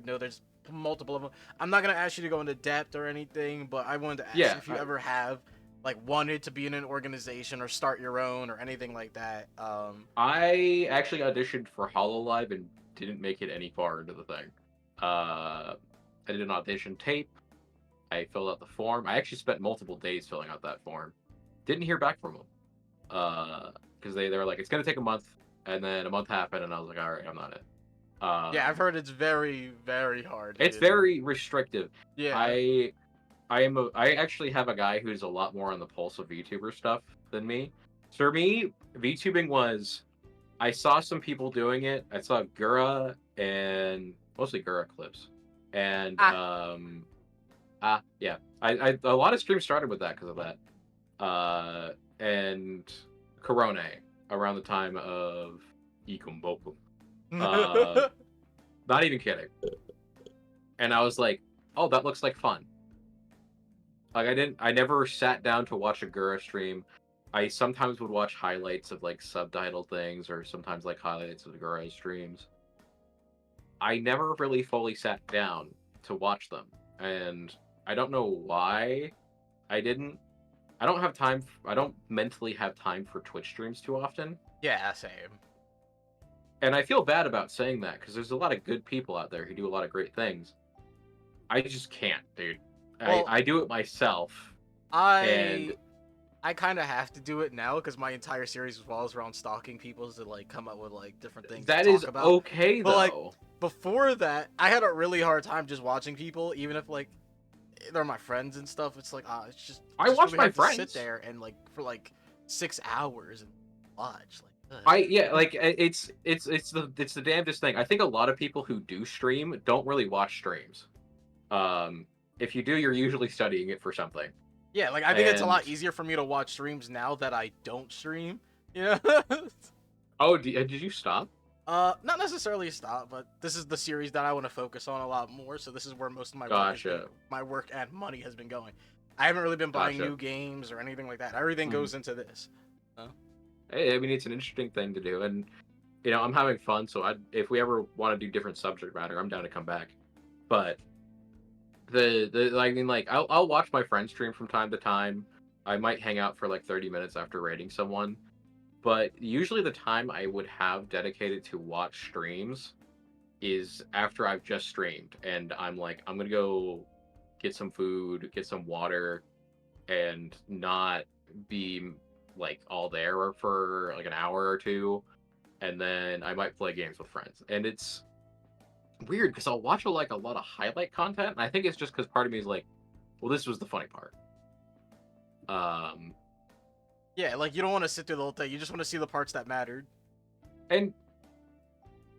know there's multiple of them. I'm not gonna ask you to go into depth or anything, but I wanted to ask Yeah, you if you ever have like wanted to be in an organization or start your own or anything like that. I actually auditioned for HoloLive and didn't make it any far into the thing. I did an audition tape. I filled out the form. I actually spent multiple days filling out that form. Didn't hear back from them. Because they were like, it's gonna take a month, and then a month happened, and I was like, all right, I'm not it. Yeah, I've Um, heard it's very very hard to it's get in. very restrictive. Yeah. I actually have a guy who's a lot more on the pulse of VTuber stuff than me. For me, VTubing was I saw some people doing it. I saw Gura and mostly Gura clips, and Ah. yeah, I a lot of streams started with that because of that. And Corone around the time of Ikumboku. Uh, Not even kidding. And I was like, oh, that looks like fun. Like I never sat down to watch a Gura stream. I sometimes would watch highlights of like subtitled things or sometimes like highlights of the Gura streams. I never really fully sat down to watch them. And I don't know why I didn't. I don't have time. I don't mentally have time for Twitch streams too often. Yeah, same. And I feel bad about saying that because there's a lot of good people out there who do a lot of great things. I just can't, dude. Well, I do it myself, and I I kind of have to do it now because my entire series revolves around stalking people to like come up with like different things to that talk is about. okay But like though. before that, I had a really hard time just watching people, even if like they're my friends and stuff. It's like I just watch really my hard to sit friends. there and like for like 6 hours and watch. Like, ugh. I yeah, like it's the damnedest thing. I think a lot of people who do stream don't really watch streams. Um, if you do, you're usually studying it for something. Yeah, like I think it's a And lot easier for me to watch streams now that I don't stream. You know. oh, did you stop? Not necessarily stop, but this is the series that I want to focus on a lot more. So this is where most of Gotcha, my work and money has been going. I haven't really been buying gotcha. new games or anything like that. Everything Mhm. goes into this. Hey, I mean, it's an interesting thing to do, and I'm having fun. So if we ever want to do different subject matter, I'm down to come back. But I mean, like, I'll watch my friends stream from time to time. I might hang out for like 30 minutes after rating someone, but usually the time I would have dedicated to watch streams is after I've just streamed, and I'm like, I'm gonna go get some food, get some water, and not be like all there for like an hour or two, and then I might play games with friends. And it's weird because I'll watch like a lot of highlight content, and I think it's just because part of me is like, well, this was the funny part. Um, Yeah, like you don't want to sit through the whole thing. You just want to see the parts that mattered. and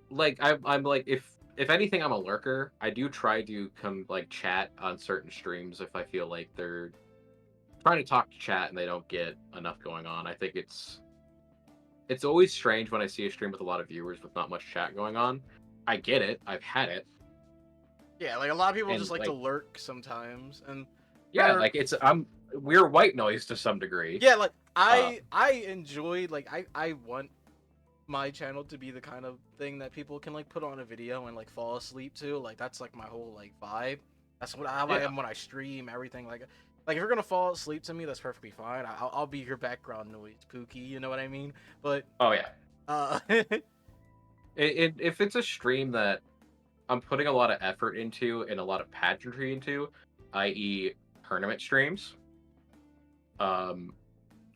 like I'm like, if if anything, I'm a lurker. I do try to come like chat on certain streams if I feel like they're trying to talk to chat and they don't get enough going on. I think it's always strange when I see a stream with a lot of viewers with not much chat going on. I get it. I've had it. Yeah, like a lot of people just And like to like lurk sometimes, and yeah, better. like we're white noise to some degree. Yeah, like Uh I enjoy like I want my channel to be the kind of thing that people can like put on a video and like fall asleep to. Like that's like my whole like vibe. That's how I yeah. am when I stream everything. Like if you're gonna fall asleep to me, that's perfectly fine. I'll be your background noise, Pookie. You know what I mean? But Oh yeah. uh, If it's a stream that I'm putting a lot of effort into and a lot of pageantry into, i.e., tournament streams, um,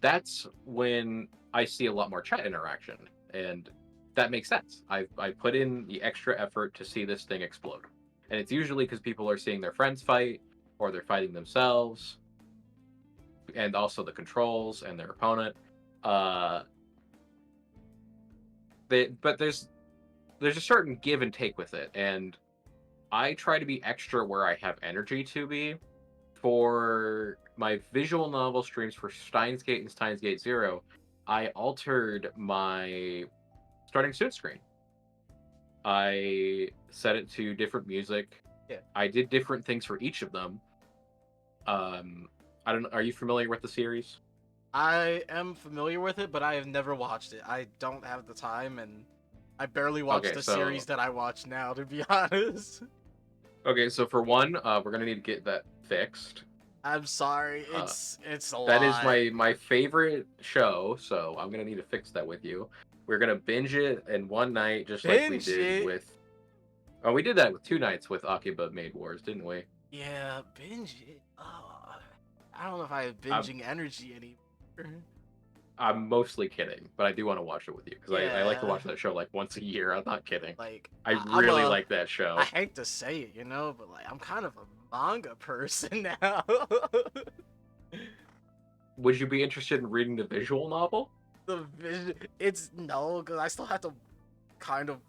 that's when I see a lot more chat interaction, and that makes sense. I put in the extra effort to see this thing explode, and it's usually because people are seeing their friends fight or they're fighting themselves, and also the controls and their opponent. Uh, but there's a certain give and take with it, and I try to be extra where I have energy to be. For my visual novel streams for Steins Gate and Steins Gate Zero, I altered my starting soon screen. I set it to different music. yeah, I did different things for each of them. I don't know. Are you familiar with the series? I am familiar with it, but I have never watched it. I don't have the time, and I barely watch Okay, the series so that I watch now, to be honest. for one, we're gonna need to get that fixed. I'm sorry, Uh, it's a that is lot. my favorite show, so I'm gonna need to fix that with you. We're gonna binge it in one night, just like we Binge did it. with. Oh, we did that with 2 nights with Akiba Maid Wars, didn't we? Yeah, binge it. Oh, I don't know if I have I'm binging energy anymore. I'm mostly kidding, but I do want to watch it with you because I like to Yeah, watch that show like once a year. I'm not kidding. like I I'm really a. like that I show. hate to say it, but like I'm kind of a manga person now. Would you be interested in reading the visual novel? The vision, it's no, because I still have to kind of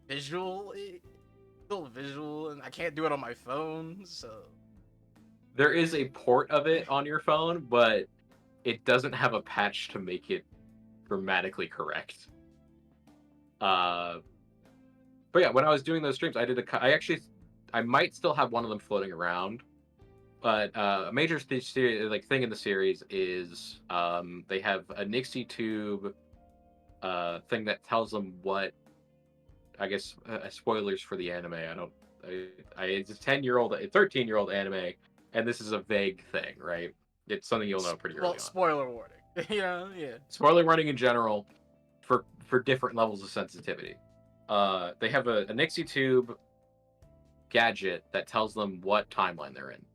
visual, still visual, and I can't do it on my phone. So There is a port of it on your phone, but it doesn't have a patch to make it grammatically correct. Uh, but yeah, when I was doing those streams, I might still have one of them floating around. But a major like thing in the series is they have a Nixie tube thing that tells them what I guess spoilers for the anime. I don't. It's a 10-year-old, a 13-year-old anime, and this is a vague thing, right? It's something you'll know pretty well, early on. spoiler warning. Yeah. Spoiler warning in general for different levels of sensitivity. They have a Nixie tube gadget that tells them what timeline they're in.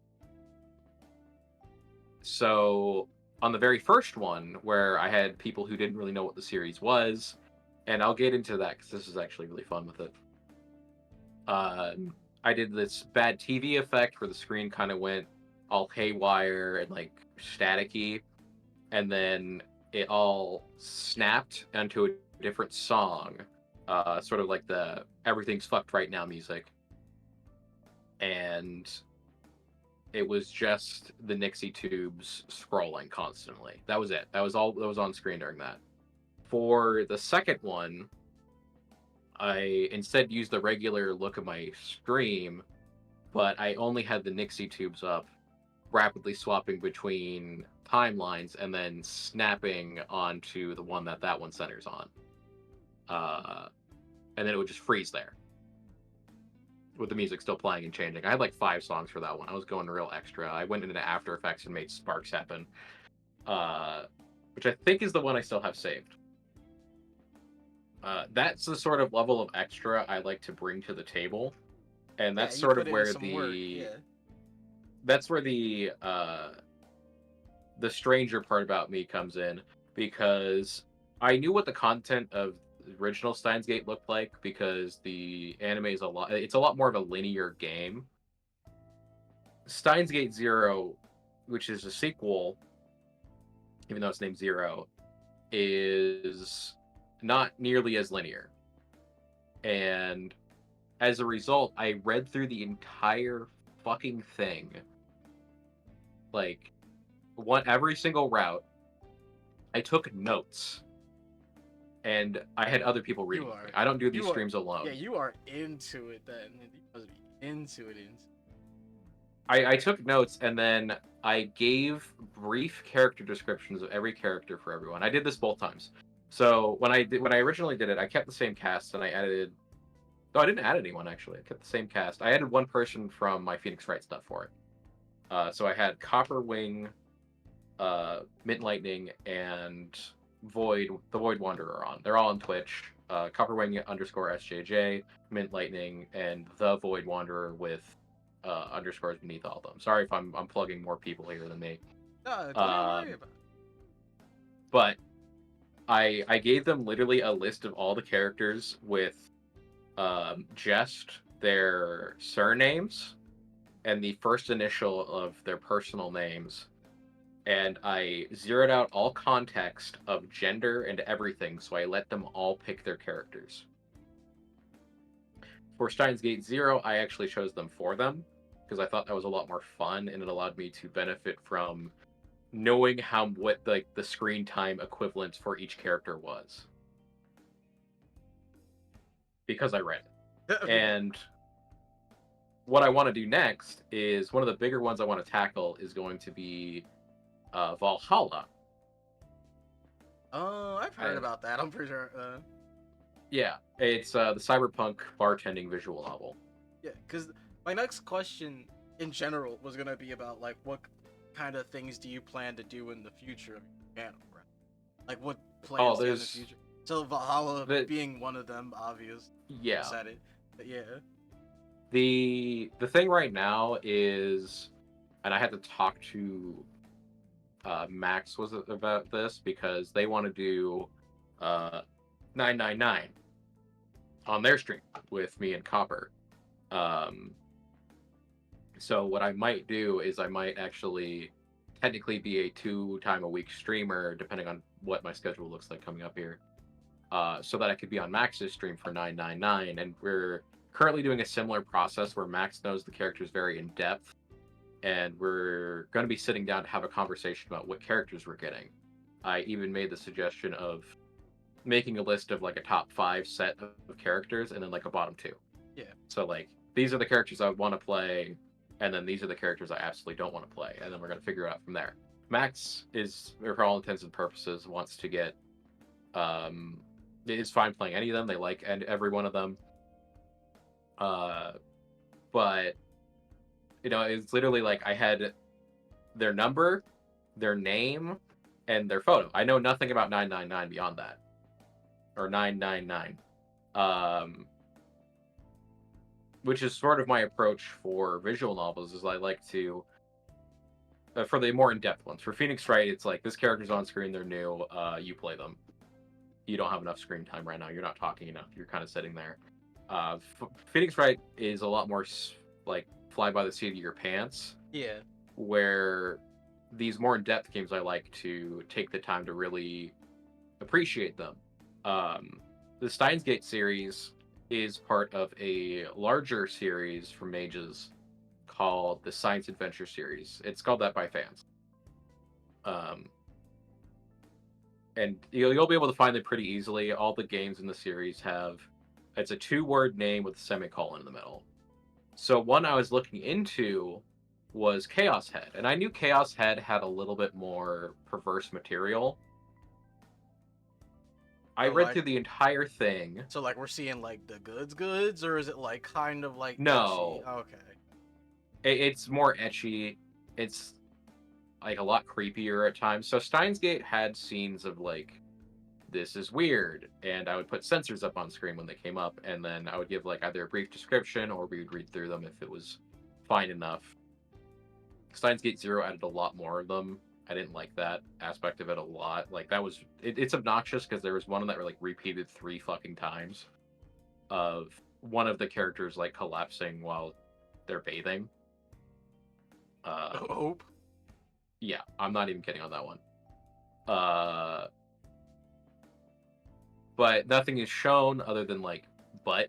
So on the very first one, where I had people who didn't really know what the series was, and I'll get into that because this is actually really fun with it. I did this bad TV effect where the screen kind of went all haywire and like staticky, and then it all snapped onto a different song, sort of like the "Everything's Fucked Right Now" music, and it was just the Nixie tubes scrolling constantly. That was it. That was all that was on screen during that. For the second one, I instead used the regular look of my stream, but I only had the Nixie tubes up, rapidly swapping between timelines and then snapping onto the one that one centers on. Uh, and then it would just freeze there with the music still playing and changing. I had like 5 songs for that one. I was going real extra. I went into After Effects and made sparks happen, uh, which I think is the one I still have saved. That's the sort of level of extra I like to bring to the table, and Yeah, that's you sort put of in where some work. Yeah. the stranger part about me comes in, because I knew what the content of the original Steins Gate looked like because the anime is it's a lot more of a linear game. Steins Gate Zero, which is a sequel, even though it's named Zero, is not nearly as linear. And as a result, I read through the entire fucking thing, like every single route. I took notes, and I had other people reading You with me. are. I don't do these You are. streams Yeah, alone. you are into it then. You must be into it. I took notes, and then I gave brief character descriptions of every character for everyone. I did this both times. So when I originally did it, I kept the same cast, and I added. No, I didn't add anyone actually. I kept the same cast. I added one person from my Phoenix Wright stuff for it. So I had Copperwing, Mint Lightning, and the Void Wanderer on. They're all on Twitch. Copperwing underscore SJJ, Mint Lightning, and the Void Wanderer with underscores beneath all of them. Sorry if I'm plugging more people here than me. No, don't even worry Um, about it. but I gave them literally a list of all the characters with just their surnames and the first initial of their personal names, and I zeroed out all context of gender and everything, so I let them all pick their characters. For Steins Gate Zero, I actually chose them for them because I thought that was a lot more fun, and it allowed me to benefit from knowing what the screen time equivalent for each character was because I read it. And what I want to do next is one of the bigger ones I want to tackle is going to be Valhalla. Oh, I've heard about that. I'm pretty sure. Yeah, it's the cyberpunk bartending visual novel. Yeah, because my next question in general was gonna be about like what kind of things do you plan to do in the future of your channel, right? Like what Oh, plans do you have in the there's future? So Valhalla the being one of them, obvious. yeah. Said it, but yeah. The thing right now is, and I had to talk to Max was about this because they want to do uh 999 on their stream with me and Copper. Um, so what I might do is I might actually technically be a 2 time a week streamer, depending on what my schedule looks like coming up here. So that I could be on Max's stream for 999, and we're currently doing a similar process where Max knows the characters very in depth, and we're going to be sitting down to have a conversation about what characters we're getting. I even made the suggestion of making a list of like a top 5 set of characters and then like a bottom 2. Yeah. So like these are the characters I want to play, and then these are the characters I absolutely don't want to play, and then we're going to figure it out from there. Max is, for all intents and purposes, wants to get is fine playing any of them. They like every one of them. But it's literally like I had their number, their name, and their photo. I know nothing about 999 beyond that, or 999. Which is sort of my approach for visual novels. Is I like to for the more in-depth ones. For Phoenix Wright, it's like this character's on screen, they're new. You play them. You don't have enough screen time right now. You're not talking enough. You're kind of sitting there. Phoenix Wright is a lot more like fly by the seat of your pants. Yeah. Where these more in-depth games, I like to take the time to really appreciate them. The Steins Gate series is part of a larger series from Mages called the Science Adventure series. It's called that by fans. And you'll be able to find it pretty easily. All the games in the series it's a 2-word name with a semicolon in the middle. So one I was looking into was Chaos Head, and I knew Chaos Head had a little bit more perverse material. I read through the entire thing. So like we're seeing like the goods, or is it like kind of like No. etchy? Okay. It's more etchy. It's like a lot creepier at times. So Steins Gate had scenes of like, this is weird, and I would put censors up on screen when they came up, and then I would give like either a brief description or we would read through them if it was fine enough. Steins Gate Zero added a lot more of them. I didn't like that aspect of it a lot. Like that was it's obnoxious because there was one that were like repeated 3 fucking times of one of the characters like collapsing while they're bathing. Hope. Yeah, I'm not even kidding on that one. But nothing is shown other than like butt.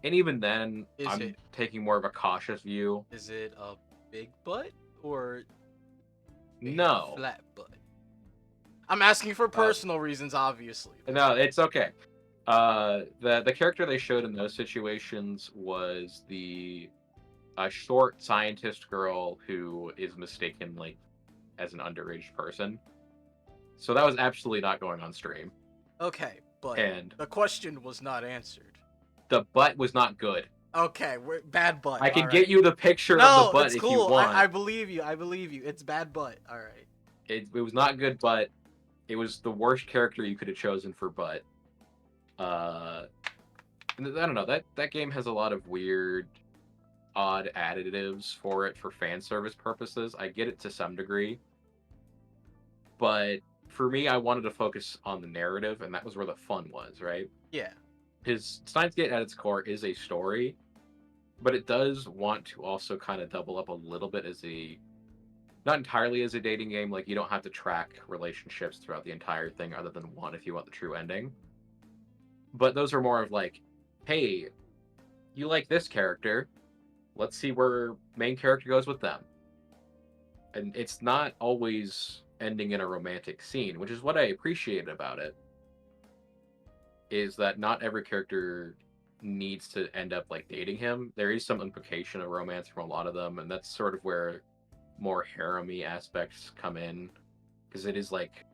And even then, Is I'm it taking more of a cautious view. is it a big butt or a No. flat butt? I'm asking for Uh, personal reasons, obviously. no, it's okay. The character they showed in those situations was the a short scientist girl who is mistaken like as an underage person. So that was absolutely not going on stream. Okay, but And the question was not answered. the butt was not good. Okay, bad butt. I All can get right. you the picture of the No, butt it's if you cool. want. I believe you. I believe you. It's bad butt. All right. It was not good butt. It was the worst character you could have chosen for butt. Uh, I don't know. That game has a lot of weird, odd additives for it for fan service purposes. I get it to some degree, but for me, I wanted to focus on the narrative, and that was where the fun was, right? Yeah. Because Steins Gate at its core is a story, but it does want to also kind of double up a little bit as a not entirely as a dating game. Like you don't have to track relationships throughout the entire thing, other than one if you want the true ending. But those are more of like, hey, you like this character, let's see where main character goes with them. And it's not always ending in a romantic scene, which is what I appreciate about it. Is that not every character needs to end up like dating him. There is some implication of romance from a lot of them, and that's sort of where more harem-y aspects come in, because it is like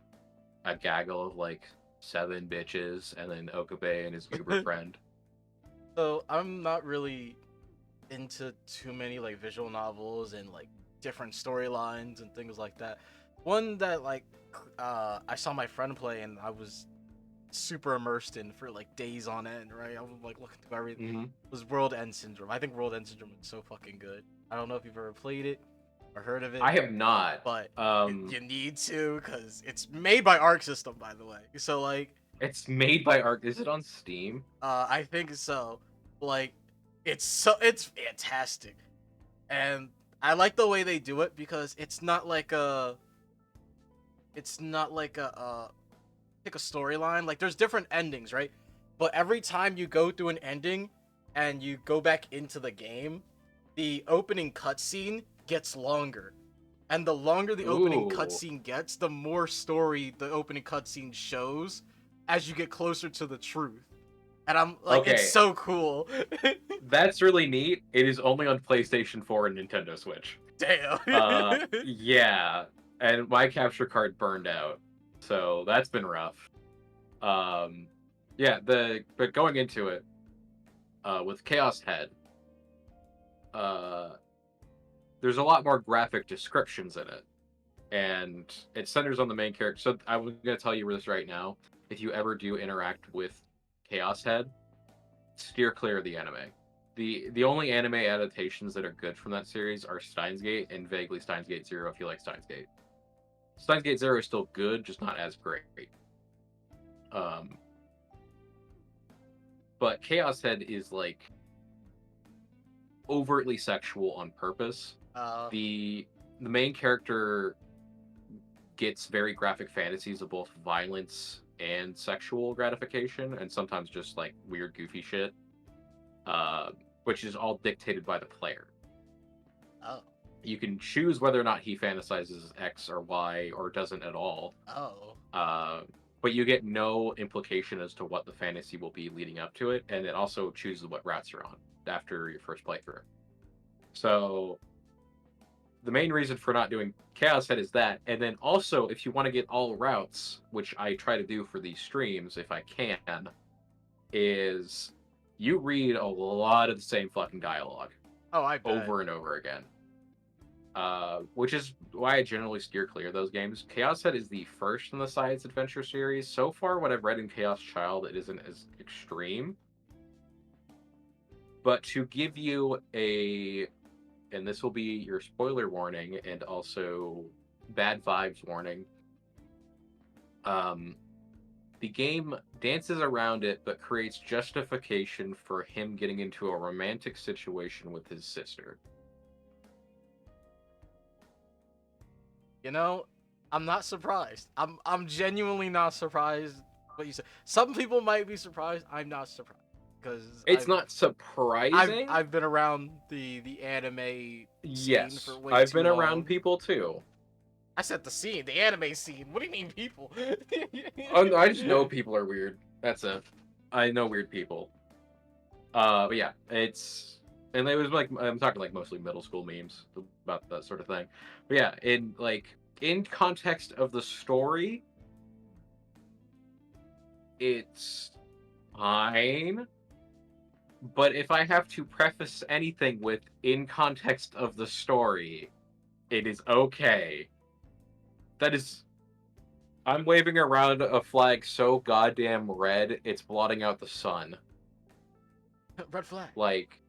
a gaggle of like 7 bitches and then Okabe and his Uber friend. So I'm not really into too many like visual novels and like different storylines and things like that. One that like I saw my friend play and I was super immersed in for like days on end, right? I was like looking through everything. Mm-hmm. Was World End Syndrome. I think World End Syndrome is so fucking good. I don't know if you've ever played it or heard of it, I have not. but you need to because it's made by Arc System, by the way. So like, It's made by Arc. Is it on Steam? I think so. Like, it's fantastic, and I like the way they do it because it's not like a pick a storyline. Like there's different endings, right? But every time you go through an ending and you go back into the game, the opening cutscene gets longer. And the longer the opening Ooh. cutscene gets, the more story the opening cutscene shows as you get closer to the truth. And I'm like, it's Okay, so cool. that's really neat. It is only on PlayStation 4 and Nintendo Switch. Damn. Yeah, and my capture card burned out, so that's been rough. Um, yeah, but going into it, with Chaos Head, uh, there's a lot more graphic descriptions in it, and it centers on the main character. So I'm gonna tell you this right now: if you ever do interact with Chaos Head, steer clear of the anime. The only anime adaptations that are good from that series are Steins Gate and vaguely Steins Gate Zero if you like Steins Gate. Steins Gate Zero is still good, just not as great. Um, but Chaos Head is like overtly sexual on purpose. uh, The main character gets very graphic fantasies of both violence and sexual gratification, and sometimes just like weird, goofy shit, uh, which is all dictated by the player. oh, You can choose whether or not he fantasizes X or Y or doesn't at all. oh. Uh, but you get no implication as to what the fantasy will be leading up to it, and it also chooses what routes you're on after your first playthrough. So the main reason for not doing Chaos Head is that, and then also if you want to get all routes, which I try to do for these streams if I can, is you read a lot of the same fucking dialogue Oh, I bet. over and over again. Which is why I generally steer clear of those games. Chaos Head is the first in the Science Adventure series. So far, what I've read in Chaos Child, it isn't as extreme. But to give you a, and this will be your spoiler warning and also bad vibes warning, um, the game dances around it but creates justification for him getting into a romantic situation with his sister. You know, I'm not surprised. I'm genuinely not surprised what you said. Some people might be surprised. I'm not surprised. because It's not surprising. I've been around the anime scene for Yes, way I've too been around long. people too. I said the scene, the anime scene. What do you mean, people? I just know people are weird. That's it. I know weird people. But yeah, and it was like I'm talking like mostly middle school memes about that sort of thing. But yeah, in context of the story, it's fine. But if I have to preface anything with in context of the story, it is okay. That is, I'm waving around a flag so goddamn red, it's blotting out the sun. Red flag. Like,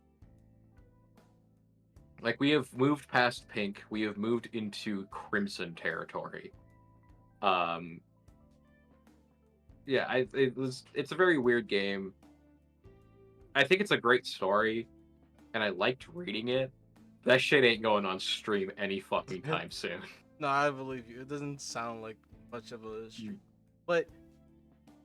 like we have moved past pink, we have moved into crimson territory. Um, yeah, it's a very weird game. I think it's a great story, and I liked reading it. That shit ain't going on stream any fucking time soon. No, I believe you. It doesn't sound like much of a Mm. stream, but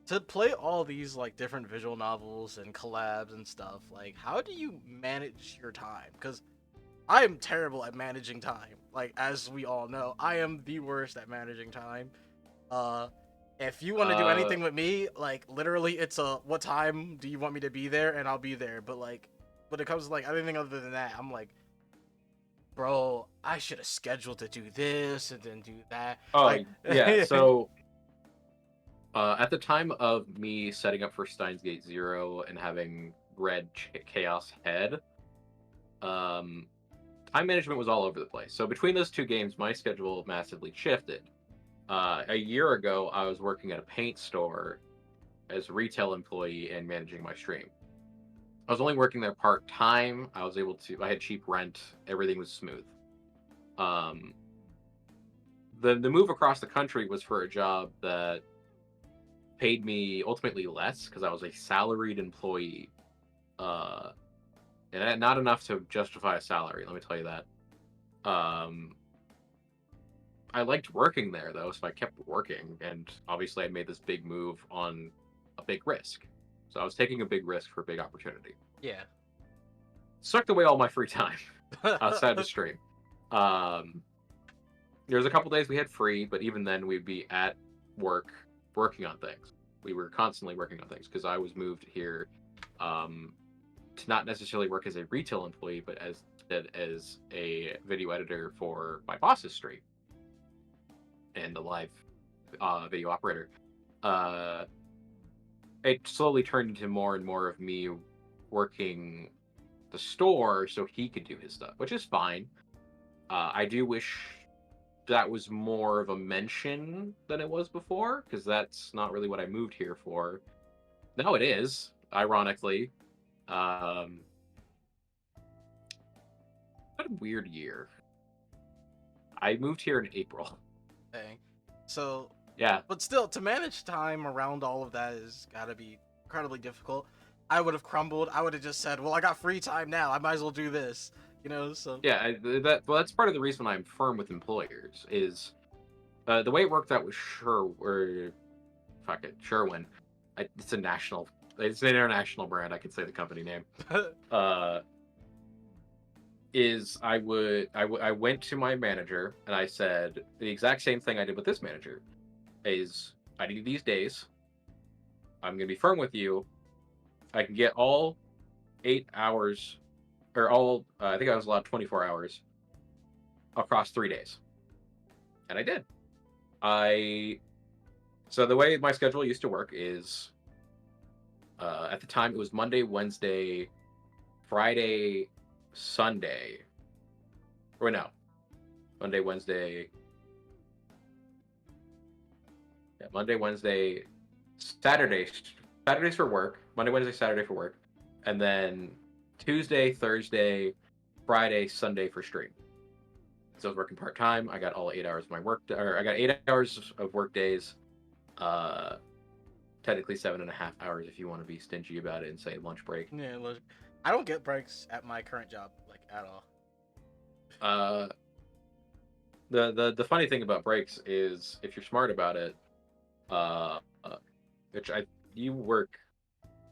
to play all these like different visual novels and collabs and stuff, like how do you manage your time? Because I am terrible at managing time. Like as we all know, I am the worst at managing time. Uh, if you want to do Uh, anything with me, like literally, it's a what time do you want me to be there, and I'll be there. But like, when it comes to like anything other than that, I'm like, bro, I should have scheduled to do this and then do that. oh Like, yeah, so at the time of me setting up for Steins Gate Zero and having read Chaos Head, um, time management was all over the place. So between those two games, my schedule massively shifted. A year ago, I was working at a paint store as a retail employee and managing my stream. I was only working there part time. I had cheap rent. Everything was smooth. Um, the move across the country was for a job that paid me ultimately less because I was a salaried employee. Uh, and not enough to justify a salary. Let me tell you that. Um, I liked working there though, so I kept working, and obviously I made this big move on a big risk. So I was taking a big risk for a big opportunity. yeah. Sucked away all my free time outside the stream. Um, there was a couple days we had free, but even then we'd be at work working on things. We were constantly working on things because I was moved here um, to not necessarily work as a retail employee, but as a video editor for my boss's stream and a live video operator. Uh, it slowly turned into more and more of me working the store so he could do his stuff, which is fine. I do wish that was more of a mention than it was before, because that's not really what I moved here for. Now it is, ironically. Um, what a weird year. I moved here in April. Dang. So, Yeah, but still, to manage time around all of that is gotta be incredibly difficult. I would have crumbled. I would have just said, "Well, I got free time now. I might as well do this." You know. So yeah. That's part of the reason I'm firm with employers is the way it worked out with Sherwin. It's a national, it's an international brand. I could say the company name. Uh, is I went to my manager and I said the exact same thing I did with this manager. Is I need these days. I'm gonna be firm with you. I can get all 8 hours or all. I think I was allowed 24 hours across 3 days, and I did. I So the way my schedule used to work is at the time it was Monday, Wednesday, Friday, Sunday. Or no, Monday, Wednesday. Yeah, Monday, Wednesday, Saturday. Saturdays for work. Monday, Wednesday, Saturday for work, and then Tuesday, Thursday, Friday, Sunday for stream. So I was working part time. I got all 8 hours of my work, or I got 8 hours of work days. Uh, Technically 7.5 hours if you want to be stingy about it and say lunch break. yeah, look, I don't get breaks at my current job like at all. Uh, the funny thing about breaks is if you're smart about it, uh, which I you work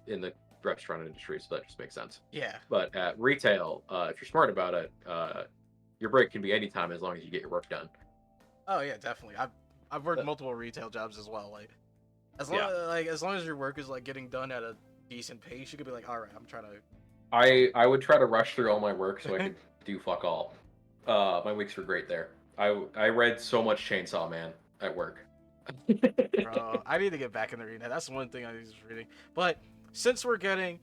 in the restaurant industry, so that just makes sense. Yeah. But at retail, if you're smart about it, your break can be anytime as long as you get your work done. Oh yeah, definitely. I've worked Uh, multiple retail jobs as well. Like yeah, as long as your work is like getting done at a decent pace, you could be like, all right, I'm trying I would try to rush through all my work so I to. could do fuck all. My weeks were great there. I read so much Chainsaw Man at work. Bro, I need to get back in the arena. That's one thing I was reading. But since we're getting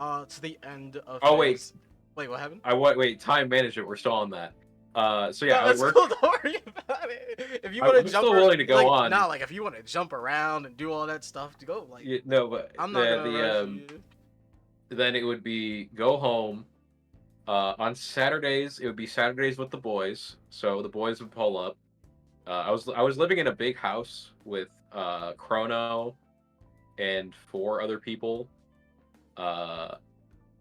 to the end of Oh wait, things, wait, what happened? wait, time management. We're still on that. So yeah, No, I would that's work. cool. Don't worry about it. If you want to I'm jump, still willing to go like, on. nah, like if you want to jump around and do all that stuff, to go, like, No, but I'm not gonna rush you. then it would be go home. On Saturdays, it would be Saturdays with the boys. So the boys would pull up. I was living in a big house with Chrono and 4 other people. Uh,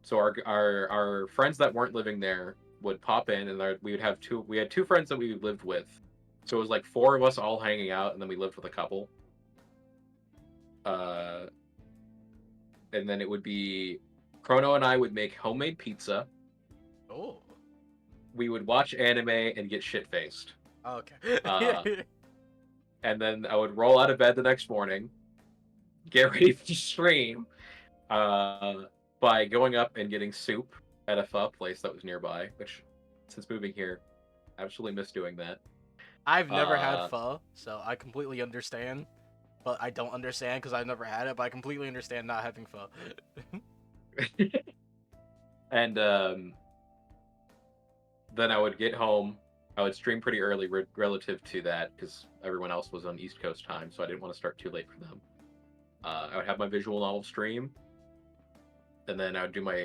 so our friends that weren't living there would pop in, and we would have two. We had 2 friends that we lived with. So it was like 4 of us all hanging out, and then we lived with a couple. Uh, and then it would be Chrono and I would make homemade pizza. Oh, We would watch anime and get shit faced. Uh, okay. and then I would roll out of bed the next morning, get ready for the stream, uh, by going up and getting soup at a pho place that was nearby. Which, since moving here, I absolutely miss doing that. I've never had Uh, pho, so I completely understand. But I don't understand because I've never had it. But I completely understand not having pho. and then I would get home. I would stream pretty early relative to that because everyone else was on East Coast time, so I didn't want to start too late for them. I would have my visual novel stream, and then I would do my.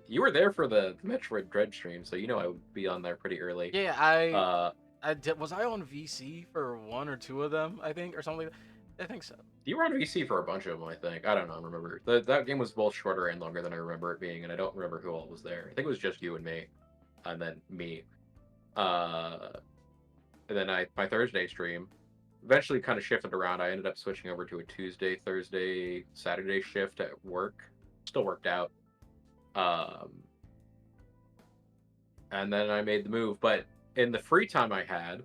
You were there for the Metroid Dread stream, so you know I would be on there pretty early. Yeah, Uh, I did. Was I on VC for one or two of them? I think, or something. I think so. you were on VC for a bunch of them, I think. I don't know. Remember that game was both shorter and longer than I remember it being, and I don't remember who all was there. I think it was just you and me, and then me. Uh, and then my Thursday stream eventually kind of shifted around. I ended up switching over to a Tuesday, Thursday, Saturday shift at work. Still worked out. Um, and then I made the move. But in the free time I had,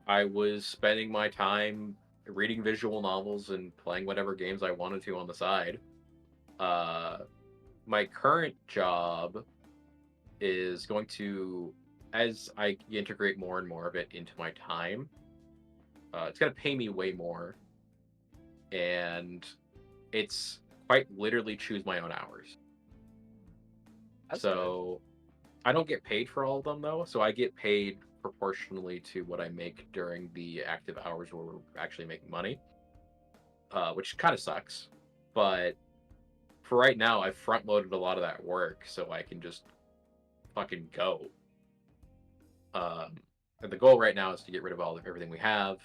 I was spending my time reading visual novels and playing whatever games I wanted to on the side. Uh, my current job is going to, as I integrate more and more of it into my time, it's going to pay me way more. And it's quite literally choose my own hours. That's So I don't get paid for all of them though. So I get paid proportionally to what I make during the active hours where we're actually making money, which kind of sucks. But for right now, I've front loaded a lot of that work so I can just fucking go. And the goal right now is to get rid of everything we have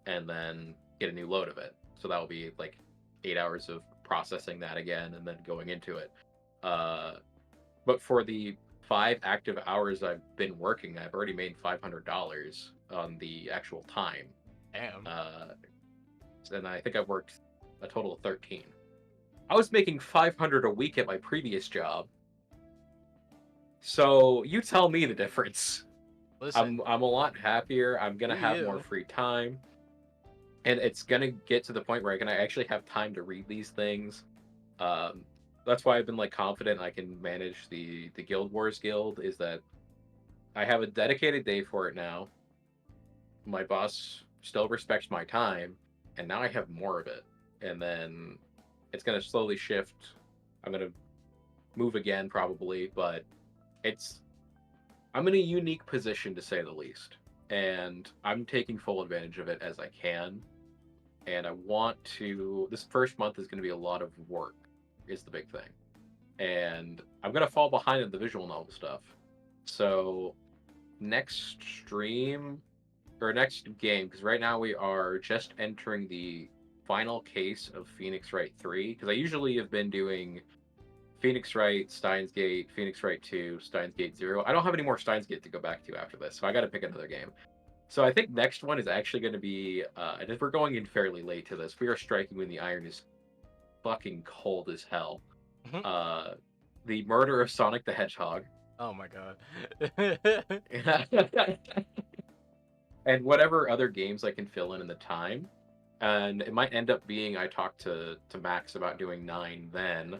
and then get a new load of it. So that will be like 8 hours of processing that again and then going into it. But for the 5 active hours I've been working, I've already made $500 on the actual time. damn. And I think I've worked a total of 13. I was making 500 a week at my previous job. So you tell me the difference. Listen, I'm a lot happier. I'm gonna do have more you? free time, and it's gonna get to the point where I'm gonna actually have time to read these things. Um, that's why I've been like confident I can manage the Guild Wars guild. Is that I have a dedicated day for it now. My boss still respects my time, and now I have more of it. And then it's gonna slowly shift. I'm gonna move again probably, but it's I'm in a unique position to say the least, and I'm taking full advantage of it as I can. And I want to. This first month is going to be a lot of work, is the big thing, and I'm going to fall behind in the visual novel stuff. So next stream or next game, because right now we are just entering the final case of Phoenix Wright 3, because I usually have been doing Phoenix Wright, Steins Gate, Phoenix Wright 2, Steins Gate 0. I don't have any more Steins Gate to go back to after this, so I got to pick another game. So I think next one is actually going to be, and if we're going in fairly late to this, we are striking when the iron is fucking cold as hell. Mhm. The murder of Sonic the Hedgehog, Oh my god. and whatever other games I can fill in the time. And it might end up being I talked to Max about doing 9 then.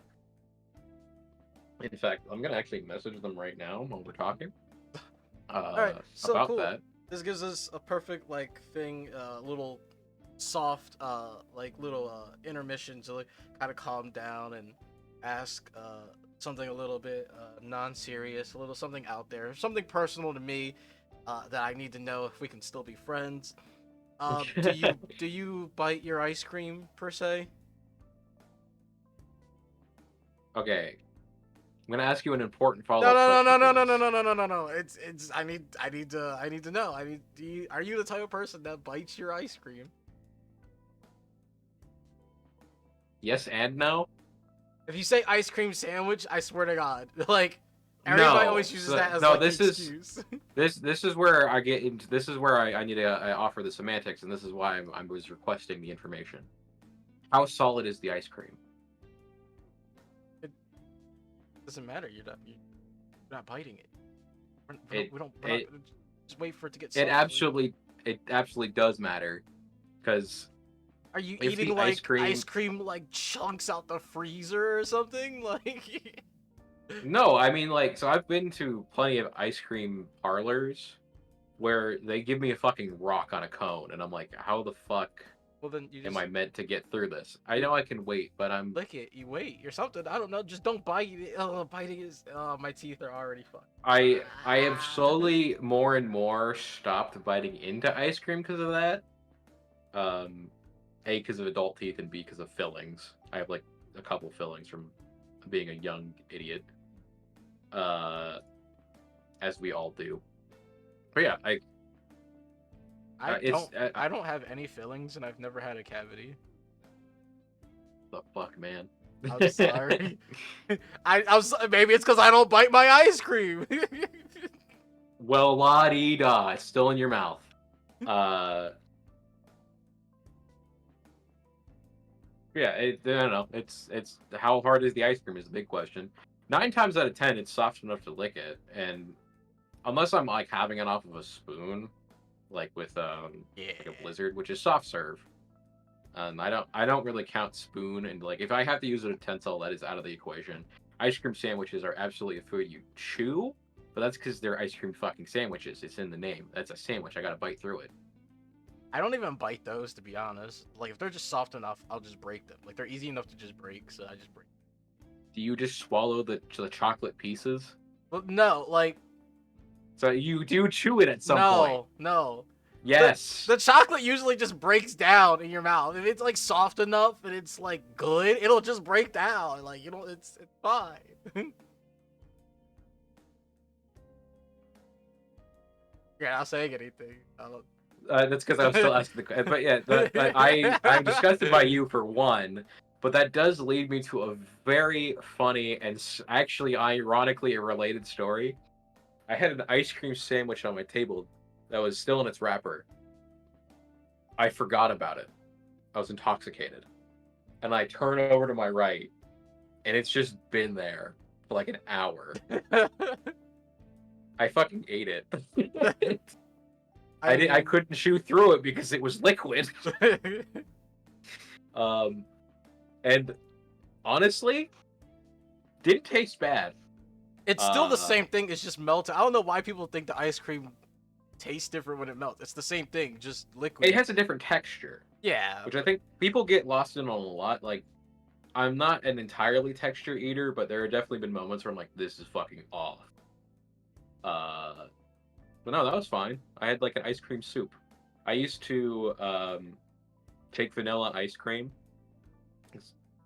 In fact, I'm gonna actually message them right now while we're talking All right, so about cool. that. This gives us a perfect like thing, little soft, like little intermission to like kind of calm down and ask something a little bit non-serious, a little something out there, something personal to me that I need to know if we can still be friends. Do you bite your ice cream per se? Okay, I'm gonna ask you an important No, follow-up no, no, question to no, no, no, this. no, no, no, no, no. It's. I need to know. Are you the type of person that bites your ice cream? Yes and no. If you say ice cream sandwich, I swear to God, like everybody No. always uses So that as no, like the this is excuse. this is where I get into. This is where I need to offer the semantics, and this is why I was requesting the information. How solid is the ice cream? It doesn't matter. You're not biting it. It We're not it gonna just wait for it to get it soft. absolutely does matter because Are you if eating the ice like ice cream. cream like chunks out the freezer or something? Like, No, I mean, like, so I've been to plenty of ice cream parlors where they give me a fucking rock on a cone, and I'm like, how the fuck well then you am just I meant to get through this? I you know I can wait, but I'm lick it. You wait. You're something. I don't know. Just don't bite it. Oh, biting is. Oh, my teeth are already fucked. I have slowly more and more stopped biting into ice cream because of that. Um, A, because of adult teeth, and B, because of fillings. I have like a couple fillings from being a young idiot, uh, as we all do. But yeah, I it's don't. I don't have any fillings, and I've never had a cavity. the fuck, man. I'm sorry. I was maybe it's because I don't bite my ice cream. Well, la di da, it's still in your mouth. Uh, yeah, I don't know. It's how hard is the ice cream is the big question. 9 times out of 10, it's soft enough to lick it, and unless I'm like having it off of a spoon, like with Yeah. like a blizzard, which is soft serve. I don't really count spoon, and like if I have to use a utensil, that is out of the equation. Ice cream sandwiches are absolutely a food you chew, but that's because they're ice cream fucking sandwiches. It's in the name. That's a sandwich. I gotta bite through it. I don't even bite those to be honest. Like if they're just soft enough, I'll just break them. Like they're easy enough to just break, so I just break. Do you just swallow the chocolate pieces? But no, like So you do chew it at some point. no, no. The Yes. the chocolate usually just breaks down in your mouth. If it's like soft enough and it's like good, it'll just break down. Like you don't. It's fine. You're not saying anything. That's because I'm still asking but yeah, I'm disgusted by you for one, but that does lead me to a very funny and actually ironically a related story. I had an ice cream sandwich on my table that was still in its wrapper. I forgot about it. I was intoxicated, and I turn over to my right, and it's just been there for like an hour. I fucking ate it. I I mean, couldn't chew through it because it was liquid. Um, and honestly, didn't taste bad. it's still the Uh, same thing. It's just melted. I don't know why people think the ice cream tastes different when it melts. It's the same thing, just it liquid. has a different texture, Yeah, which I but think people get lost in on a lot. Like, I'm not an entirely texture eater, but there have definitely been moments where I'm like, this is fucking off. Uh, but no, that was fine. I had like an ice cream soup. I used to take vanilla ice cream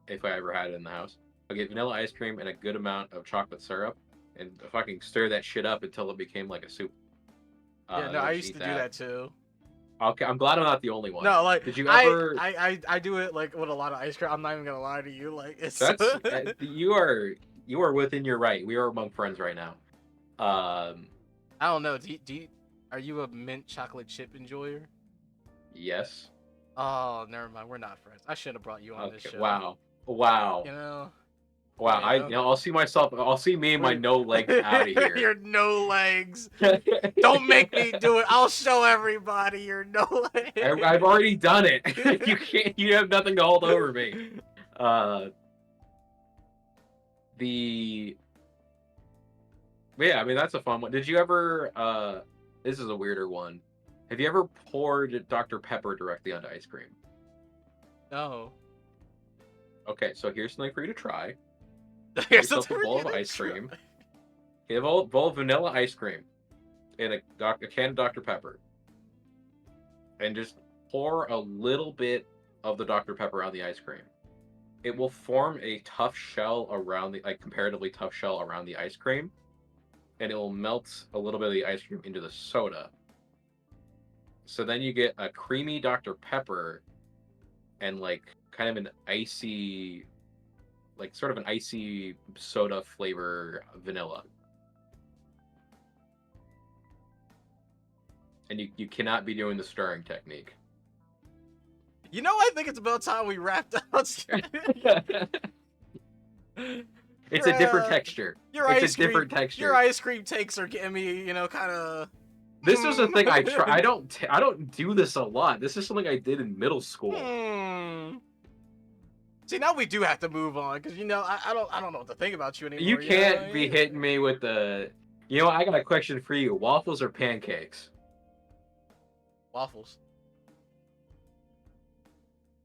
if I ever had it in the house. I get vanilla ice cream and a good amount of chocolate syrup, and fucking stir that shit up until it became like a soup. yeah. No, And I then just used eat to do that. that too. Okay, I'm glad I'm not the only one. No, like Did you I, ever? I, I, I do it like with a lot of ice cream. I'm not even gonna lie to you. Like it's. That's you are within your right. We are among friends right now. Um, I don't know. Are you a mint chocolate chip enjoyer? yes. Oh, never mind. We're not friends. I should have brought you on this Okay. show. Wow. Wow. You know. Wow, You know? I'll see myself. I'll see me and my no legs out of here. Your no legs. Don't make me do it. I'll show everybody your no legs. I've already done it. You can't. You have nothing to hold over me. The Yeah, I mean that's a fun one. Did you ever? This is a weirder one. Have you ever poured Dr. Pepper directly onto ice cream? No. Okay, so here's something for you to try. Get Here's yourself a something bowl you of to ice try. cream. Get a bowl of vanilla ice cream and a can of Dr. Pepper, and just pour a little bit of the Dr. Pepper on the ice cream. It will form a tough shell around the comparatively tough shell around the ice cream, and it will melt a little bit of the ice cream into the soda. So then you get a creamy Dr. Pepper and kind of an icy, sort of an icy soda flavor vanilla. And you cannot be doing the stirring technique. You know, I think it's about time we wrapped up. It's a different texture. It's a different texture. Your ice cream takes are getting me, kind of. This was a thing I try. I don't do this a lot. This is something I did in middle school. See, now we do have to move on because I don't know what to think about you anymore. You can't be hitting me with the. I got a question for you. Waffles or pancakes? Waffles.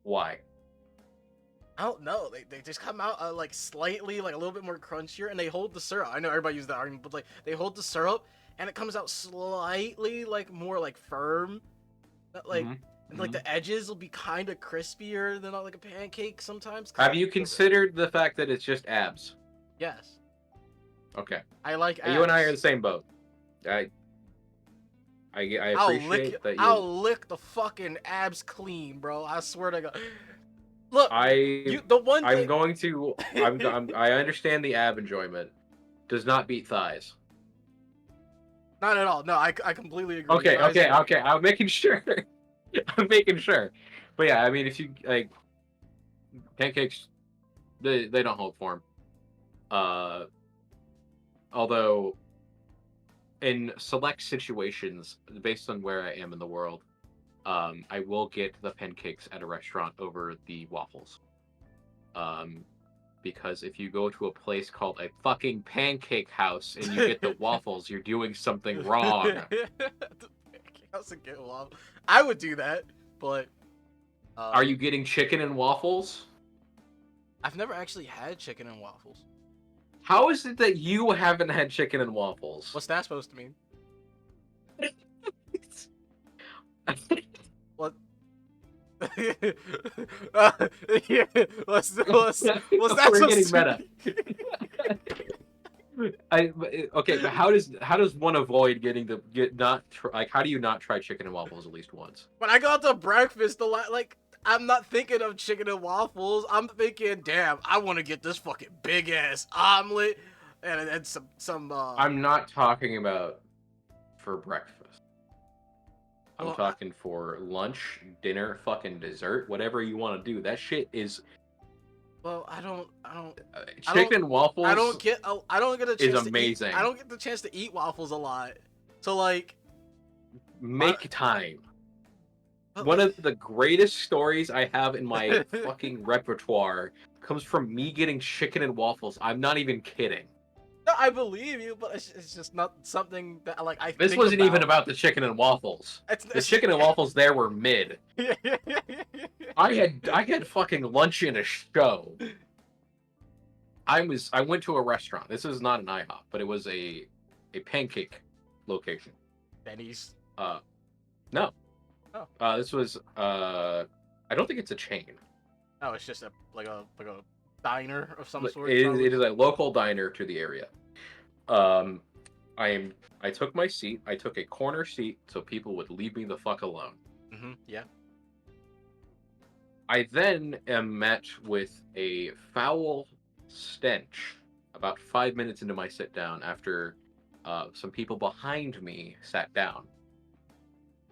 Why? I don't know. They just come out slightly a little bit more crunchier, and they hold the syrup. I know everybody uses that argument, but they hold the syrup, and it comes out slightly more firm. And the edges will be kind of crispier than a pancake sometimes. Have you considered the fact that it's just abs? Yes. Okay. I like abs. You and I are in the same boat. I appreciate that. I'll lick the fucking abs clean, bro. I swear to God. Look, I understand the ab enjoyment. Does not beat thighs. Not at all. No, I completely agree. Okay. I'm making sure. I'm making sure. But yeah, I mean, if you pancakes, they don't hold form. Although in select situations, based on where I am in the world, I will get the pancakes at a restaurant over the waffles. Because if you go to a place called a fucking pancake house and you get the waffles, you're doing something wrong. I would do that, but are you getting chicken and waffles? I've never actually had chicken and waffles. How is it that you haven't had chicken and waffles? What's that supposed to mean? What? Yeah, what's that We're getting meta? Okay, but how does one avoid how do you not try chicken and waffles at least once? When I go out to breakfast, I'm not thinking of chicken and waffles. I'm thinking, damn, I want to get this fucking big ass omelet and some. I'm not talking about for breakfast. I'm talking for lunch, dinner, fucking dessert, whatever you want to do. That shit is. Well, I don't. Chicken and waffles. I don't get a chance. Is amazing. I don't get the chance to eat waffles a lot. So make time. One of the greatest stories I have in my fucking repertoire comes from me getting chicken and waffles. I'm not even kidding. No, I believe you, but it's just not something that I. This wasn't even about the chicken and waffles. The chicken and waffles there were mid. I had fucking lunch in a show. I went to a restaurant. This is not an IHOP, but it was a pancake location. Benny's. No. Oh. This was I don't think it's a chain. Oh, it's just a diner of some sort. It is a local diner to the area. I took my seat. I took a corner seat so people would leave me the fuck alone. Yeah. I then am met with a foul stench about 5 minutes into my sit down after some people behind me sat down.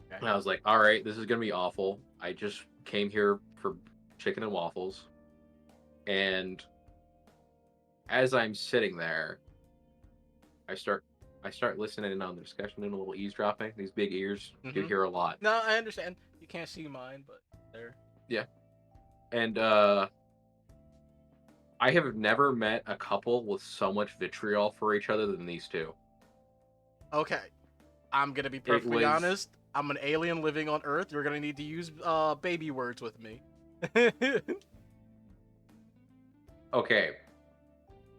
Okay. And I was like, all right, this is going to be awful. I just came here for chicken and waffles. And as I'm sitting there, I start listening in on the discussion and a little eavesdropping. These big ears do Mm-hmm. hear a lot. No, I understand. You can't see mine, but there. Yeah. And I have never met a couple with so much vitriol for each other than these two. Okay, I'm gonna be It perfectly was honest. I'm an alien living on Earth. You're gonna need to use baby words with me. okay.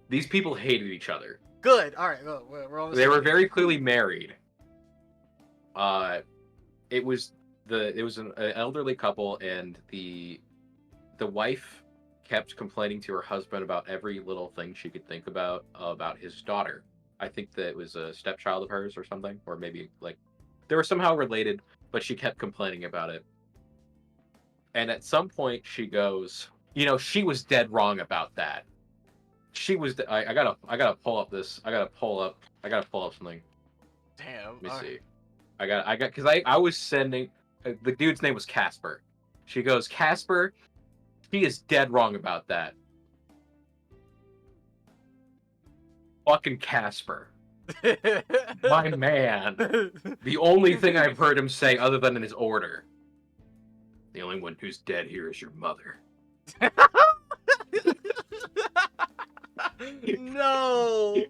These people hated each other. Good. All right. Well, we're on the They same were page. very clearly married. It was an elderly couple, and the wife kept complaining to her husband about every little thing she could think about his daughter. I think that it was a stepchild of hers or something, or maybe like they were somehow related, but she kept complaining about it. And at some point, she goes, she was dead wrong about that. She was. I gotta pull up this. I gotta pull up something. Damn. Let me All right. see. Because I was sending. The dude's name was Casper. She goes, Casper, she is dead wrong about that. Fucking Casper. My man. The only thing I've heard him say other than in his order. The only one who's dead here is your mother. No.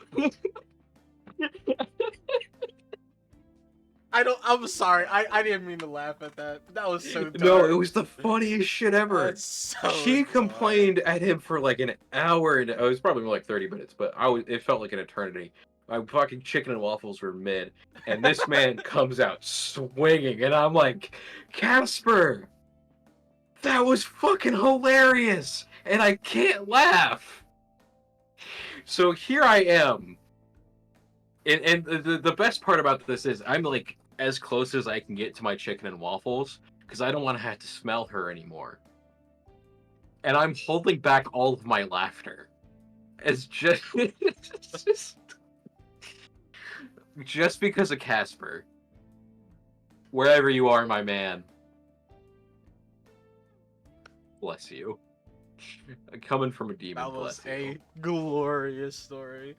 I'm sorry. I didn't mean to laugh at that. That was so No, it dark. was the funniest shit ever. That's so She dark. complained at him for like an hour, and it was probably more like 30 minutes, but it felt like an eternity. My fucking chicken and waffles were mid, and this man comes out swinging, and I'm like, Casper, that was fucking hilarious, and I can't laugh. So here I am, and the best part about this is I'm like as close as I can get to my chicken and waffles because I don't want to have to smell her anymore. And I'm holding back all of my laughter. It's just because of Casper. Wherever you are, my man. Bless you. Coming from a demon, That was bless a you. glorious story.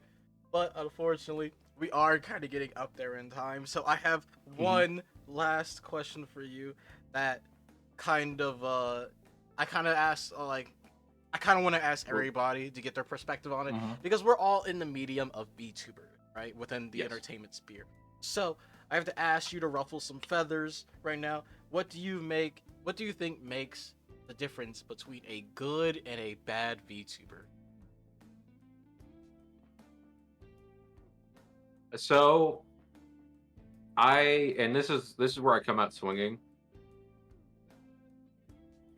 But unfortunately, we are kind of getting up there in time. So I have one last question for you that kind of I kind of asked I kind of want to ask everybody to get their perspective on it because we're all in the medium of VTuber, right? Within the Yes. entertainment sphere. So I have to ask you to ruffle some feathers right now. What do you think makes the difference between a good and a bad VTuber? So and this is where I come out swinging.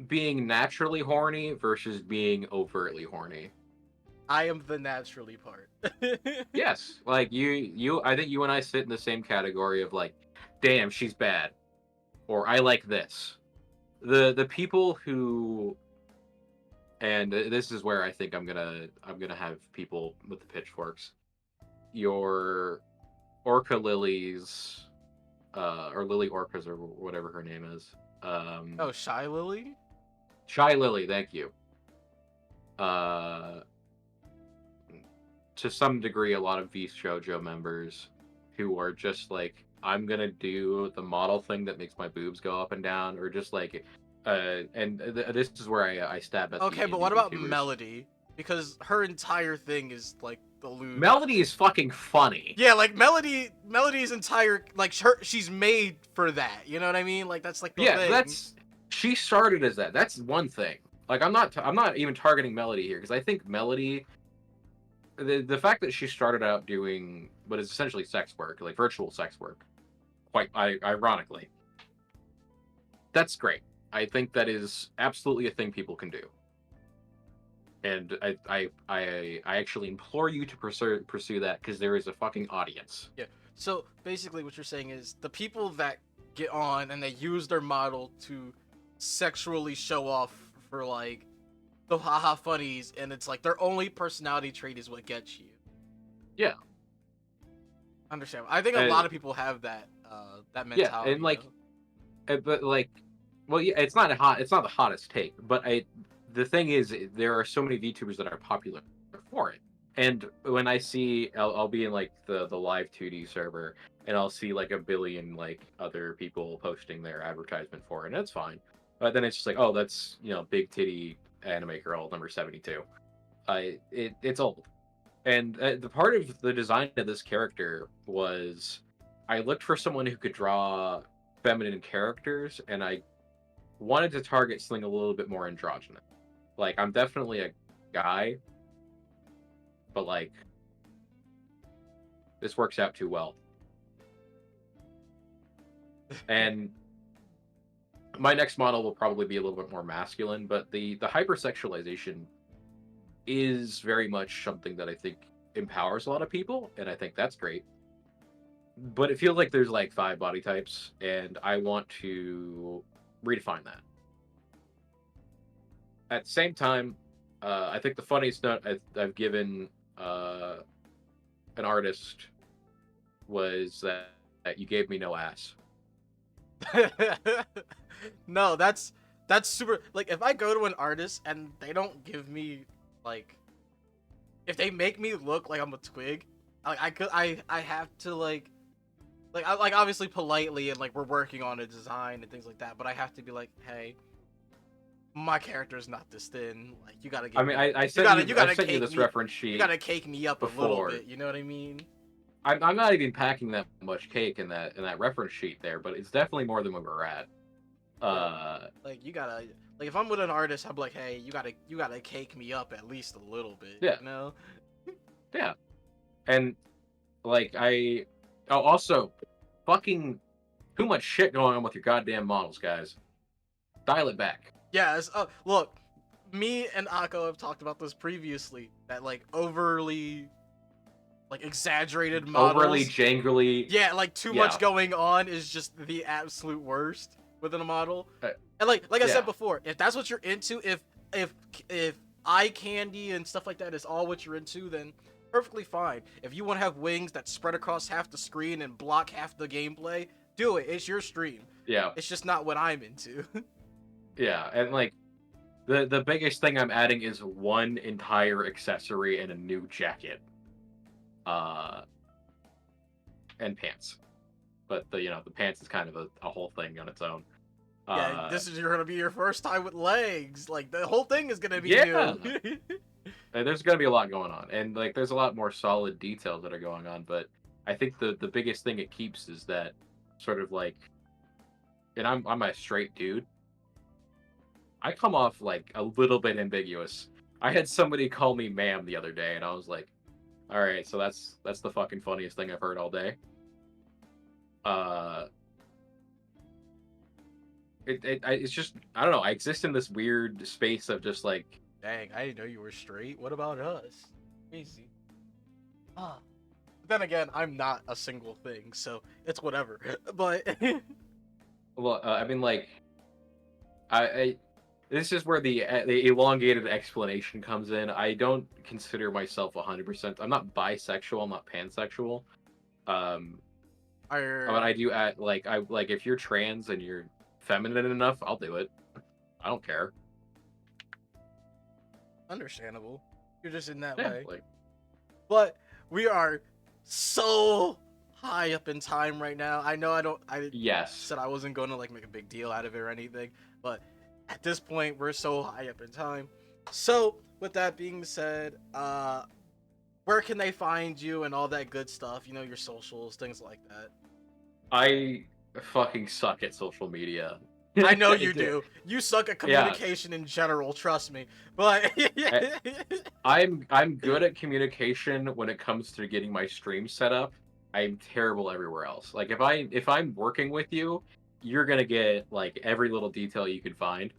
Being naturally horny versus being overtly horny. I am the naturally part. Yes, like I think you and I sit in the same category of like, damn, she's bad, or I like this. The people who, and this is where I think I'm gonna have people with the pitchforks. Your Orca Lilies, or Lily Orcas or whatever her name is. Oh, Shy Lily? Shy Lily, thank you. Uh, to some degree, a lot of V Shoujo members who are just like, I'm gonna do the model thing that makes my boobs go up and down, or just like, this is where I stab at Okay, the but indie what about VTubers. Melody? Because her entire thing is like the lewd. Melody is fucking funny. Yeah, like Melody's entire she's made for that. You know what I mean? Like that's like the thing. She started as that. That's one thing. Like I'm not even targeting Melody here because I think Melody, the fact that she started out doing what is essentially sex work, like virtual sex work, quite ironically, that's great. I think that is absolutely a thing people can do. And I actually implore you to pursue that because there is a fucking audience. Yeah. So basically, what you're saying is the people that get on and they use their model to sexually show off for like the haha funnies, and it's like their only personality trait is what gets you. Yeah. Understand? I think a lot of people have that that mentality. Yeah, and like, but like, well, yeah, it's not the hottest take, but the thing is, there are so many VTubers that are popular for it, And when I see, I'll be in like the live 2D server, and I'll see like a billion like other people posting their advertisement for it, and that's fine. But then it's just like, oh, that's big titty anime girl number 72. It's old, and the part of the design of this character was I looked for someone who could draw feminine characters, and I wanted to target something a little bit more androgynous. Like I'm definitely a guy, but like this works out too well. And my next model will probably be a little bit more masculine, but the hypersexualization is very much something that I think empowers a lot of people, and I think that's great. But it feels like there's like 5 body types, and I want to redefine that. At the same time, I think the funniest note I've given an artist was that you gave me no ass. No, that's super. Like, if I go to an artist and they don't give me, like, if they make me look like I'm a twig, I have to like obviously politely, and like we're working on a design and things like that, but I have to be like, hey, my character's not this thin. Like, you gotta get. I mean, I you sent gotta you you I gotta sent you cake this me. reference You sheet gotta cake me up a little before. bit. You know what I mean? I'm not even packing that much cake in that reference sheet there, but it's definitely more than where we're at. Like, you gotta, like, if I'm with an artist, I'm like, hey, you gotta cake me up at least a little bit. Yeah, You know? yeah, and like also fucking too much shit going on with your goddamn models, guys. Dial it back. Yes. Look, me and Akko have talked about this previously. That like overly, like exaggerated Overly models. jangly. Yeah, like too Yeah. much going on is just the absolute worst within a model. Uh, And like I yeah. said before, if that's what you're into, if eye candy and stuff like that is all what you're into, then perfectly fine. If you want to have wings that spread across half the screen and block half the gameplay, do it. It's your stream. Yeah. It's just not what I'm into. Yeah. And like the biggest thing I'm adding is one entire accessory and a new jacket. And pants. But the pants is kind of a whole thing on its own. Yeah, this is gonna be your first time with legs. Like, the whole thing is gonna be Yeah. new. There's gonna be a lot going on, and like there's a lot more solid details that are going on. But I think the biggest thing it keeps is that sort of like, and I'm a straight dude. I come off like a little bit ambiguous. I had somebody call me ma'am the other day, and I was like, all right, so that's the fucking funniest thing I've heard all day. It's just, I don't know. I exist in this weird space of just like, Dang, I didn't know you were straight. What about us? Crazy. Ah. But then again, I'm not a single thing, so it's whatever. But well, I mean, like, I this is where the elongated explanation comes in. I don't consider myself 100%. I'm not bisexual. I'm not pansexual. But I do at like if you're trans and you're feminine enough, I'll do it. I don't care. Understandable. You're just in that Yeah, way. like, But we are so high up in time right now. I know I yes. said I wasn't going to like make a big deal out of it or anything, but at this point we're so high up in time. So with that being said, where can they find you and all that good stuff? You know, your socials, things like that. I fucking suck at social media. I know you do. You suck at communication in general, trust me. But I'm good at communication when it comes to getting my stream set up. I'm terrible everywhere else. Like if I'm working with you, you're gonna get like every little detail you can find.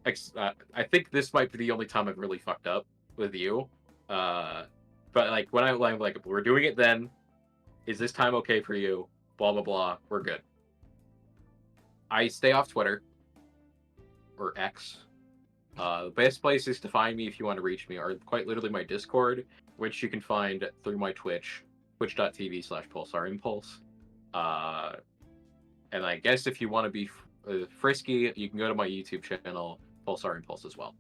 I think this might be the only time I've really fucked up with you. But like when I'm like we're doing it then, is this time okay for you? Blah blah blah. We're good. I stay off Twitter or X. The best places to find me if you want to reach me are quite literally my Discord, which you can find through my Twitch, twitch.tv/PulsarImpulse. And I guess if you want to be frisky, you can go to my YouTube channel, Pulsar Impulse as well.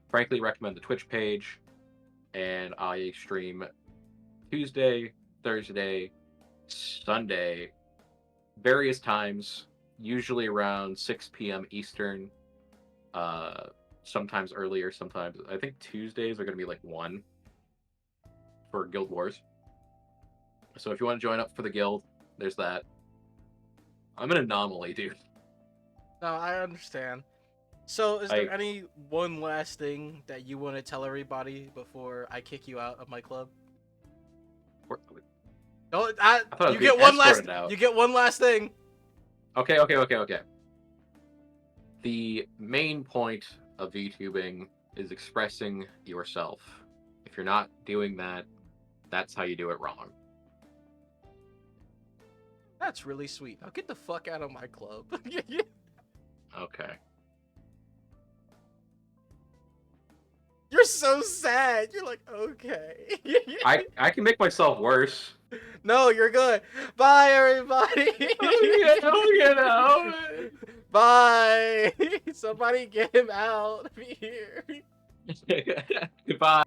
Frankly, recommend the Twitch page. and I stream Tuesday, Thursday, Sunday, various times, usually around 6 p.m. Eastern. Sometimes earlier, sometimes I think Tuesdays are gonna be like 1 for Guild Wars. So if you want to join up for the guild, there's that. I'm an anomaly, dude. No, I understand. So, is there I any one last thing that you want to tell everybody before I kick you out of my club? No, I thought I was you being get one last. escorted out. You get one last thing. Okay. The main point of VTubing is expressing yourself. If you're not doing that, that's how you do it wrong. That's really sweet. Now get the fuck out of my club. Okay. You're so sad. You're like, okay. I can make myself worse. No, you're good. Bye, everybody. Bye. Somebody get him out of here. Goodbye.